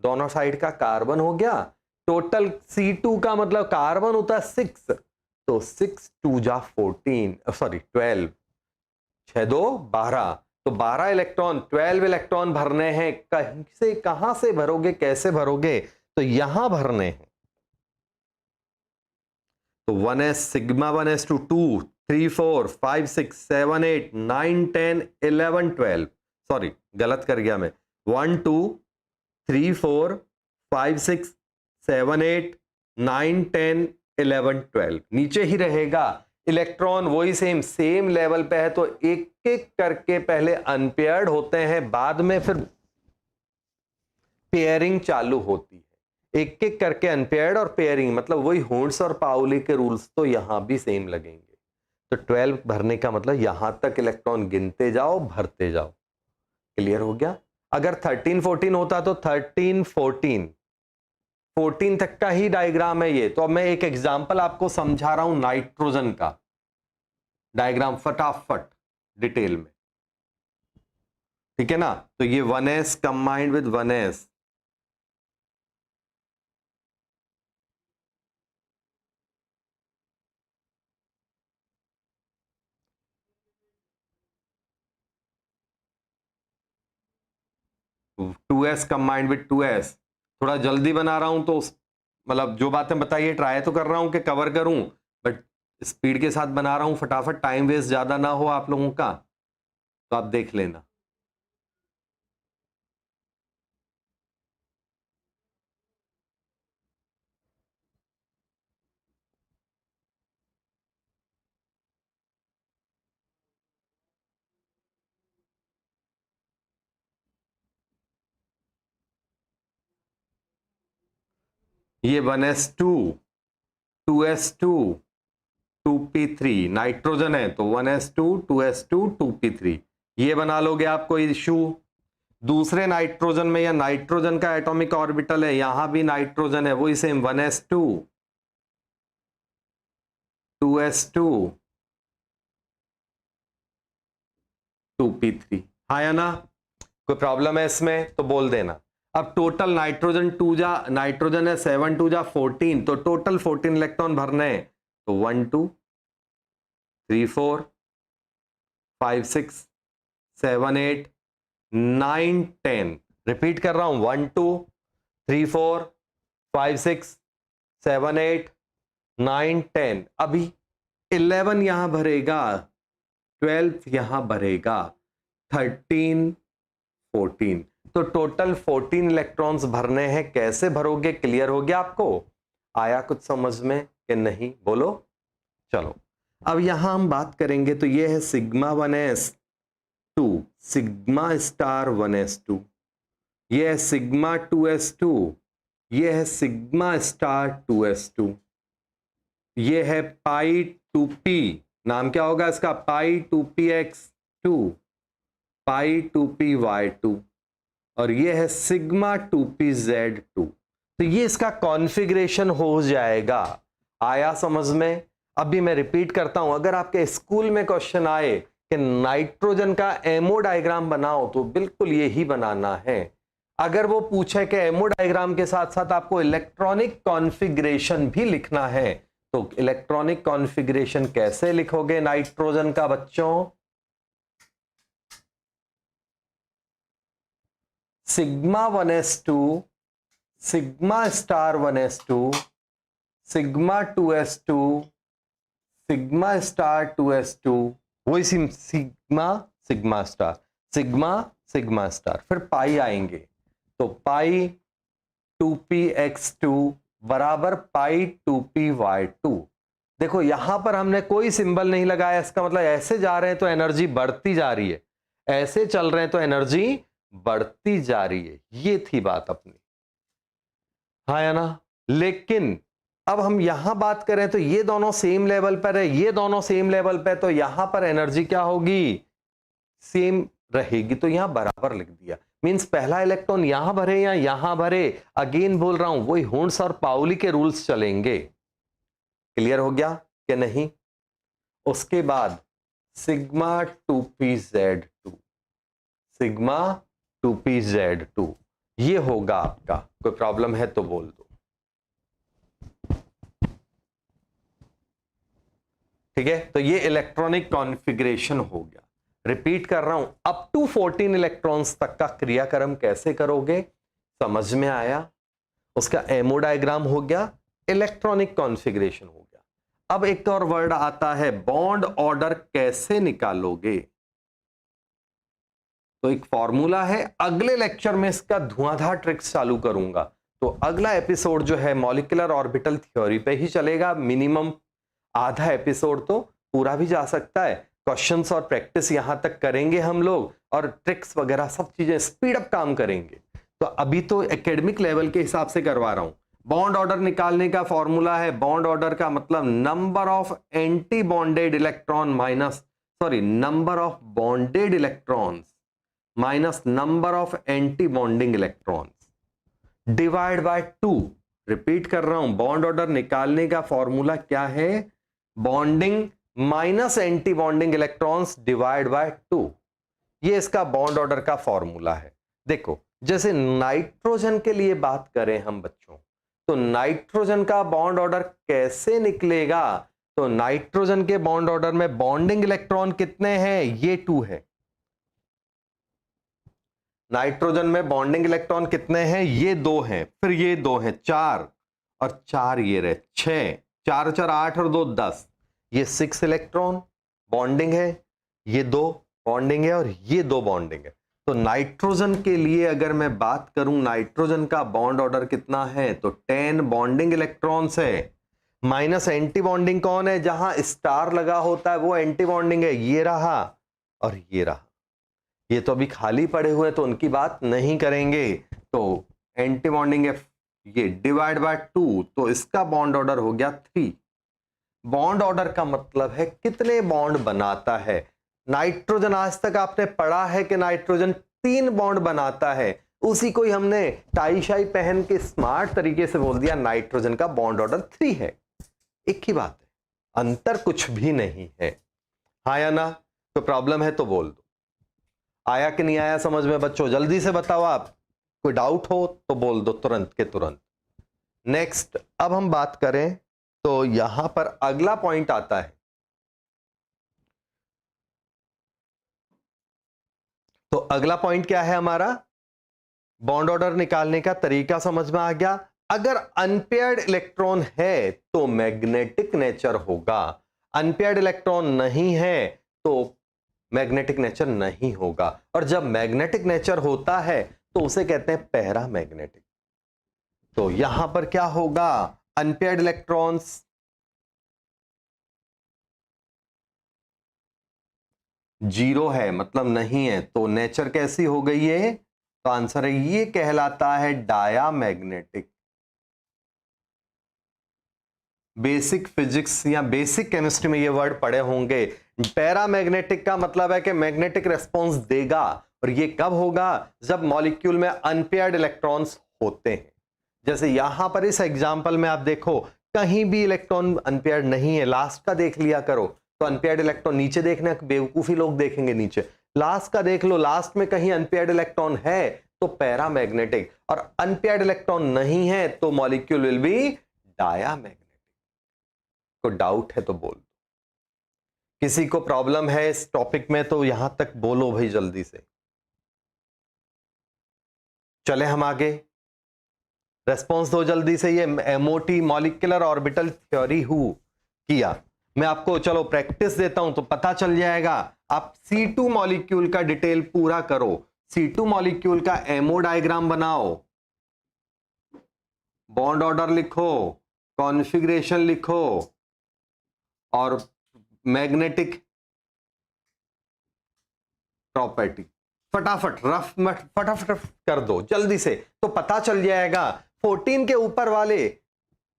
दोनों साइड का कार्बन हो गया। टोटल C2 का मतलब कार्बन होता है 6, तो 6 2 जा 14, सॉरी 12, 6 2 12, तो 12 इलेक्ट्रॉन, 12 इलेक्ट्रॉन भरने हैं। कहीं से कहां से भरोगे, कैसे भरोगे, तो यहां भरने हैं। तो 1s sigma 1s to 2 3 4 5 6 7 8 9 10 11 12, sorry गलत कर गया मैं, 1 2 3 4 5 6 7 8 9 10 11 12, नीचे ही रहेगा। इलेक्ट्रॉन वही सेम लेवल पे है, तो एक एक करके पहले अनपेयर्ड होते हैं, बाद में फिर पेयरिंग चालू होती है। एक एक करके अनपेयर्ड और पेयरिंग, मतलब वही हुंस और पाउली के रूल्स तो यहां भी सेम लगेंगे। तो 12 भरने का मतलब यहां तक इलेक्ट्रॉन गिनते जाओ, भरते जाओ। क्लियर हो गया। अगर 13 14 होता तो 13 14 14 तक का ही डायग्राम है ये। तो अब मैं एक एग्जांपल आपको समझा रहा हूं नाइट्रोजन का डायग्राम, फटाफट डिटेल में, ठीक है ना। तो ये 1s combined with 1s, two S combined with 2s। थोड़ा जल्दी बना रहा हूं तो मतलब जो बातें बताइए ट्राई तो कर रहा हूं कि कवर करूं, बट स्पीड के साथ बना रहा हूं फटाफट, टाइम वेस्ट ज्यादा ना हो आप लोगों का, तो आप देख लेना। ये 1s2 2s2 2p3 नाइट्रोजन है तो 1s2 2s2 2p3 ये बना लोगे आप, कोई इश्यू। दूसरे नाइट्रोजन में या नाइट्रोजन का एटॉमिक ऑर्बिटल है, यहां भी नाइट्रोजन है, वही सेम 1s2 2s2 2p3। हाँ या ना? कोई प्रॉब्लम है इसमें तो बोल देना। अब टोटल नाइट्रोजन 2 जा नाइट्रोजन है 7 2 जा 14, तो टोटल 14 इलेक्ट्रॉन भरने हैं, तो 1 2 3 4 5 6 7 8 9 10। रिपीट कर रहा हूं, 1 2 3 4 5 6 7 8 9 10। अभी 11 यहां भरेगा, 12 यहां भरेगा, 13 14, तो टोटल 14 इलेक्ट्रॉन्स भरने हैं। कैसे भरोगे? क्लियर हो गया आपको? आया कुछ समझ में कि नहीं? बोलो। चलो अब यहां हम बात करेंगे, तो ये है sigma 1s2 sigma star 1s2, ये है सिग्मा 2s2, ये है सिग्मा स्टार 2s2, ये है पाई 2p, नाम क्या होगा इसका? पाई 2px2 पाई 2py2, और ये है सिग्मा 2pz2। तो ये इसका कॉन्फ़िगरेशन हो जाएगा। आया समझ में? अभी मैं रिपीट करता हूं, अगर आपके स्कूल में क्वेश्चन आए कि नाइट्रोजन का एमओ डायग्राम बनाओ, तो बिल्कुल यही बनाना है। अगर वो पूछे कि एमओ डायग्राम के साथ साथ आपको इलेक्ट्रॉनिक कॉन्फ़िगरेशन भी लिखना है, तो इलेक्ट्रॉनिक कॉन्फ़िगरेशन कैसे लिखोगे नाइट्रोजन का बच्चों? Sigma 1s2 sigma star 1s2 sigma 2s2 sigma star 2s2, वही sigma sigma star sigma sigma star, फिर पाई आएंगे, तो पाई 2px2 बराबर पाई 2py2। देखो यहां पर हमने कोई सिंबल नहीं लगाया, इसका मतलब ऐसे जा रहे हैं तो एनर्जी बढ़ती जा रही है, ऐसे चल रहे हैं तो एनर्जी बढ़ती जा रही है। ये थी बात अपनी, हाँ या ना? लेकिन अब हम यहां बात करें तो ये दोनों सेम लेवल पर है, ये दोनों सेम लेवल पर, तो यहां पर एनर्जी क्या होगी? सेम रहेगी, तो यहां बराबर लिख दिया। मींस पहला इलेक्ट्रॉन यहां भरे या यहां भरे, अगेन बोल रहा हूं, वही हुंड्स और पाउली के रूल्स चलेंगे। क्लियर हो गया कि नहीं? उसके बाद सिग्मा 2pz2 सिग्मा 2pz2 ये होगा आपका। कोई प्रॉब्लम है तो बोल दो। ठीक है, तो ये इलेक्ट्रॉनिक कॉन्फ़िगरेशन हो गया। रिपीट कर रहा हूं, अप टू 14 इलेक्ट्रॉन्स तक का क्रियाक्रम कैसे करोगे? समझ में आया? उसका एमओ डायग्राम हो गया, इलेक्ट्रॉनिक कॉन्फ़िगरेशन हो गया। अब एक और वर्ड आता है, बॉन्ड ऑर्डर कैसे निकालोगे? तो एक फॉर्मूला है, अगले लेक्चर में इसका धुआंधार ट्रिक्स चालू करूंगा। तो अगला एपिसोड जो है मॉलिक्यूलर ऑर्बिटल थ्योरी पे ही चलेगा। मिनिमम आधा एपिसोड तो पूरा भी जा सकता है। क्वेश्चंस और प्रैक्टिस यहां तक करेंगे हम लोग, और ट्रिक्स वगैरह सब चीजें स्पीड अप काम करेंगे। तो अभी तो एकेडमिक लेवल के हिसाब से करवा रहा हूं। बॉन्ड ऑर्डर निकालने का फॉर्मूला है, बॉन्ड ऑर्डर का मतलब number of anti bonded electron number of bonded electrons minus number of anti bonding electrons divide by 2। Repeat कर रहा हूं, बॉन्ड ऑर्डर निकालने का फॉर्मूला क्या है? Bonding minus anti bonding electrons divide by 2। ये इसका बॉन्ड ऑर्डर का फॉर्मूला है। देखो जैसे नाइट्रोजन के लिए बात करें हम बच्चों, तो नाइट्रोजन का बॉन्ड ऑर्डर कैसे निकलेगा? तो नाइट्रोजन के बॉन्ड ऑर्डर में बॉन्डिंग इलेक्ट्रॉन कितने हैं? ये 2 है। नाइट्रोजन में बॉन्डिंग इलेक्ट्रॉन कितने हैं? ये 2 हैं, फिर ये 2 हैं, 4 और 4 ये रहे 6, 4 4 8 और 2 10, ये 6 इलेक्ट्रॉन बॉन्डिंग है, ये 2 बॉन्डिंग है और ये 2 बॉन्डिंग है। तो नाइट्रोजन के लिए अगर मैं बात करूं, नाइट्रोजन का बॉन्ड ऑर्डर कितना है? तो 10 बॉन्डिंग इलेक्ट्रॉन्स है, माइनस एंटी बॉन्डिंग कौन है? जहां स्टार लगा होता है वो एंटी बॉन्डिंग है, ये रहा और ये रहा। ये तो अभी खाली पड़े हुए तो उनकी बात नहीं करेंगे। तो एंटी बॉन्डिंग है ये डिवाइड बाय 2, तो इसका बॉन्ड ऑर्डर हो गया 3। बॉन्ड ऑर्डर का मतलब है कितने बॉन्ड बनाता है। नाइट्रोजन आज तक आपने पढ़ा है कि नाइट्रोजन 3 बॉन्ड बनाता है, उसी को ही हमने टाई शाई पहन के स्मार्ट तरीके से बोल दिया नाइट्रोजन का बॉन्ड ऑर्डर 3 है। एक ही बात है, अंतर कुछ भी नहीं है। हाँ या ना? तो प्रॉब्लम है तो बोल दो। आया कि नहीं आया समझ में बच्चों? जल्दी से बताओ आप, कोई डाउट हो तो बोल दो तुरंत के तुरंत। नेक्स्ट अब हम बात करें तो यहां पर अगला पॉइंट आता है। तो अगला पॉइंट क्या है हमारा? बॉन्ड ऑर्डर निकालने का तरीका समझ में आ गया। अगर अनपेयर्ड इलेक्ट्रॉन है तो मैग्नेटिक नेचर होगा, अनपेयर्ड इलेक्ट्रॉन नहीं है तो मैग्नेटिक नेचर नहीं होगा। और जब मैग्नेटिक नेचर होता है तो उसे कहते हैं पैरामैग्नेटिक। तो यहां पर क्या होगा? अनपेयर्ड इलेक्ट्रॉन्स जीरो है, मतलब नहीं है, तो नेचर कैसी हो गई है? तो आंसर है ये कहलाता है डायामैग्नेटिक। बेसिक फिजिक्स या बेसिक केमिस्ट्री में ये वर्ड पढ़े होंगे। पैरामैग्नेटिक का मतलब है कि मैग्नेटिक रेस्पॉन्स देगा, और ये कब होगा? जब मॉलिक्यूल में अनपेयर्ड इलेक्ट्रॉन्स होते हैं। जैसे यहां पर इस एग्जांपल में आप देखो, कहीं भी इलेक्ट्रॉन अनपेयर्ड नहीं है। लास्ट का देख लिया करो, तो अनपेयर्ड इलेक्ट्रॉन नीचे देखने, बेवकूफी लोग देखेंगे नीचे। लास्ट का देख लो, लास्ट में कहीं अनपेयर्ड इलेक्ट्रॉन है तो पैरामैग्नेटिक, और अनपेयर्ड इलेक्ट्रॉन नहीं है तो मॉलिक्यूल विल बी डायामैग्नेटिक। को डाउट है तो बोल। किसी को प्रॉब्लम है इस टॉपिक में तो यहां तक बोलो भाई जल्दी से। चले हम आगे, रेस्पॉन्स दो जल्दी से। ये MOT molecular orbital theory who किया, मैं आपको चलो प्रैक्टिस देता हूं तो पता चल जाएगा। आप C2 मॉलिक्यूल का डिटेल पूरा करो, C2 मॉलिक्यूल का एमओ डायग्राम बनाओ, बॉन्ड ऑर्डर लिखो, कॉन्फ़िगरेशन लिखो, और मैग्नेटिक प्रॉपर्टी फटाफट रफ फटाफट कर दो जल्दी से, तो पता चल जाएगा। 14 के ऊपर वाले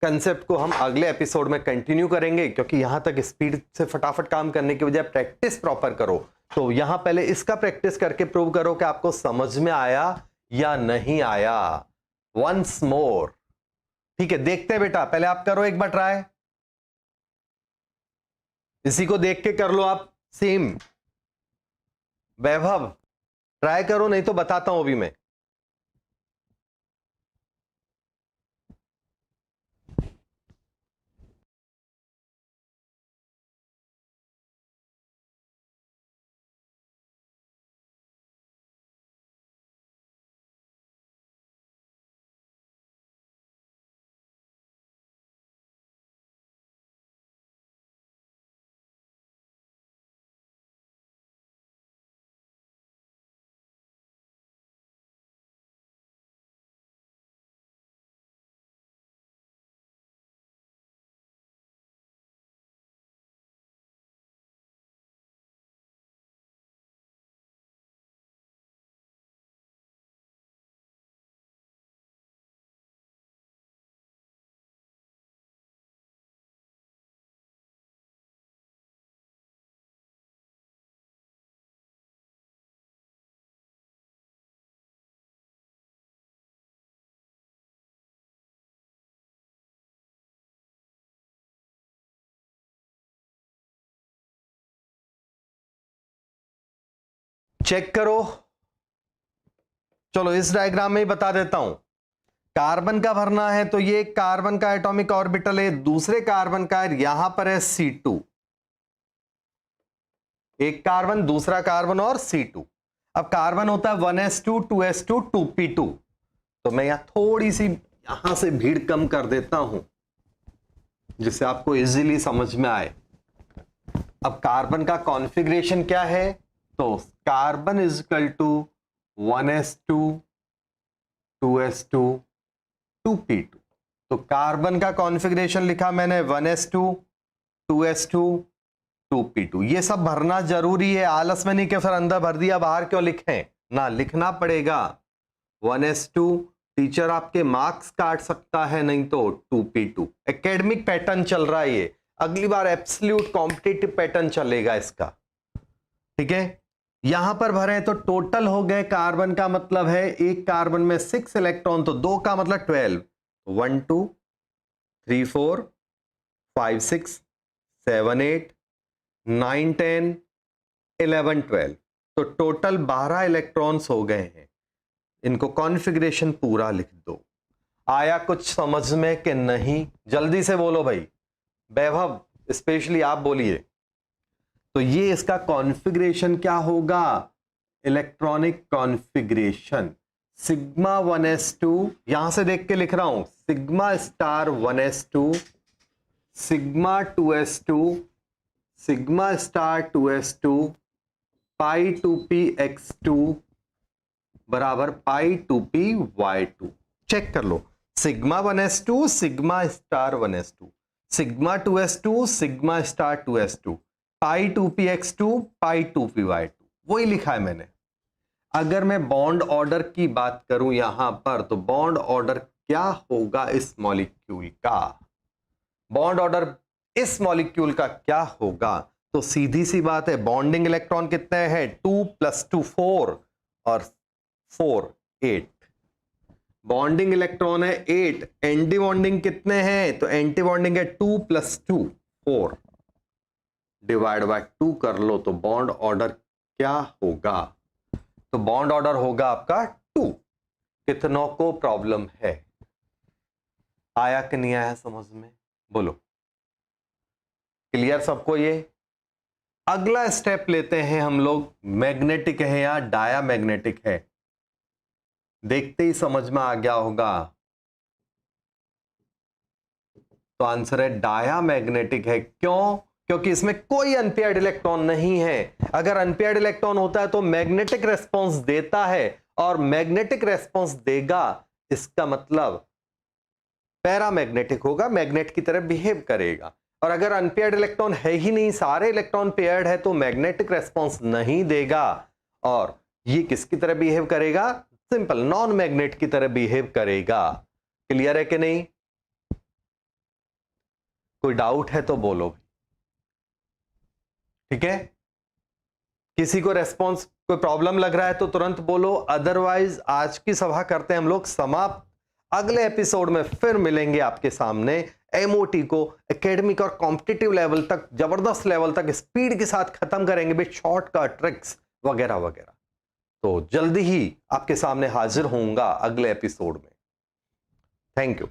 कंसेप्ट को हम अगले एपिसोड में कंटिन्यू करेंगे, क्योंकि यहां तक स्पीड से फटाफट काम करने की बजाय प्रैक्टिस प्रॉपर करो। तो यहां पहले इसका प्रैक्टिस करके प्रूव करो कि आपको समझ में आया या नहीं आया। वंस मोर, ठीक है? देखते हैं बेटा, पहले आप करो एक बार ट्राई, इसी को देख के कर लो आप सेम। वैभव ट्राई करो, नहीं तो बताता हूं अभी मैं। चेक करो, चलो इस डायग्राम में ही बता देता हूं। कार्बन का भरना है तो ये कार्बन का एटॉमिक ऑर्बिटल है, दूसरे कार्बन का यहां पर है C2, एक कार्बन दूसरा कार्बन और C2। अब कार्बन होता है 1s2 2s2 2p2, तो मैं यहां थोड़ी सी यहां से भीड़ कम कर देता हूं जिससे आपको इजीली समझ में आए। अब कार्बन का कॉन्फ़िगरेशन क्या है? तो carbon is equal to 1s2 2s2 2p2। तो कार्बन का कॉन्फ़िगरेशन लिखा मैंने 1s2 2s2 2p2। ये सब भरना जरूरी है, आलस में नहीं कि फिर अंदर भर दिया बाहर क्यों लिखें ना, लिखना पड़ेगा। 1s2 टीचर आपके मार्क्स काट सकता है, नहीं तो 2P2 एकेडमिक पैटर्न चल रहा है ये। अगली बार एब्सोल्यूट कॉम्पिटिटिव पैटर्न चलेगा इसका, ठीक है। यहां पर भरे तो टोटल हो गए, कार्बन का मतलब है एक कार्बन में 6 इलेक्ट्रॉन, तो 2 का मतलब 12, 1 2 3 4 5 6 7 8 9 10 11 12, तो टोटल 12 इलेक्ट्रॉन्स हो गए हैं। इनको कॉन्फ़िगरेशन पूरा लिख दो। आया कुछ समझ में कि नहीं? जल्दी से बोलो भाई, वैभव स्पेशली आप बोलिए। तो ये इसका कॉन्फ़िगरेशन क्या होगा? इलेक्ट्रॉनिक कॉन्फ़िगरेशन सिग्मा 1s2, यहां से देख के लिख रहा हूं, sigma star 1s2, sigma 2s2, sigma star 2s2, pi 2px2 बराबर पाई 2py2। चेक कर लो, sigma 1s2, sigma star 1s2, sigma 2s2, sigma star 2s2, pi 2px2, pi 2py2, वही लिखा है मैंने। अगर मैं बॉन्ड ऑर्डर की बात करूं यहां पर, तो बॉन्ड ऑर्डर क्या होगा इस मॉलिक्यूल का? बॉन्ड ऑर्डर इस मॉलिक्यूल का क्या होगा? तो सीधी सी बात है, बॉन्डिंग इलेक्ट्रॉन कितने हैं? 2 + 2 4 और 4 8। बॉन्डिंग इलेक्ट्रॉन है 8, एंटी बॉन्डिंग कितने हैं? तो एंटी बॉन्डिंग है 2 + 2 4, डिवाइड बाय 2 कर लो, तो बॉन्ड ऑर्डर क्या होगा? तो बॉन्ड ऑर्डर होगा आपका 2। कितनों को प्रॉब्लम है? आया कि नहीं आया समझ में? बोलो, क्लियर सबको? ये अगला स्टेप लेते हैं हम लोग, मैग्नेटिक है या डायामैग्नेटिक है? देखते ही समझ में आ गया होगा, तो आंसर है डायामैग्नेटिक है। क्यों? क्योंकि इसमें कोई अनपेयर्ड इलेक्ट्रॉन नहीं है। अगर अनपेयर्ड इलेक्ट्रॉन होता है तो मैग्नेटिक रेस्पॉन्स देता है, और मैग्नेटिक रेस्पॉन्स देगा, इसका मतलब पैरामैग्नेटिक होगा, मैग्नेट की तरह बिहेव करेगा। और अगर अनपेयर्ड इलेक्ट्रॉन है ही नहीं, सारे इलेक्ट्रॉन पेयर्ड है, तो मैग्नेटिक रेस्पॉन्स नहीं देगा, और ये किसकी तरह बिहेव करेगा? सिंपल नॉन मैग्नेट की तरह बिहेव करेगा। क्लियर है कि नहीं? कोई डाउट है तो बोलो, ठीक है। किसी को रेस्पॉन्स कोई प्रॉब्लम लग रहा है तो तुरंत बोलो, अदरवाइज आज की सभा करते हैं हम लोग समाप्त। अगले एपिसोड में फिर मिलेंगे आपके सामने। एमओटी को एकेडमिक और कॉम्पिटिटिव लेवल तक, जबरदस्त लेवल तक स्पीड के साथ खत्म करेंगे विद शॉर्टकट ट्रिक्स वगैरह वगैरह। तो जल्दी ही आपके सामने हाजिर होऊंगा अगले एपिसोड में। Thank you.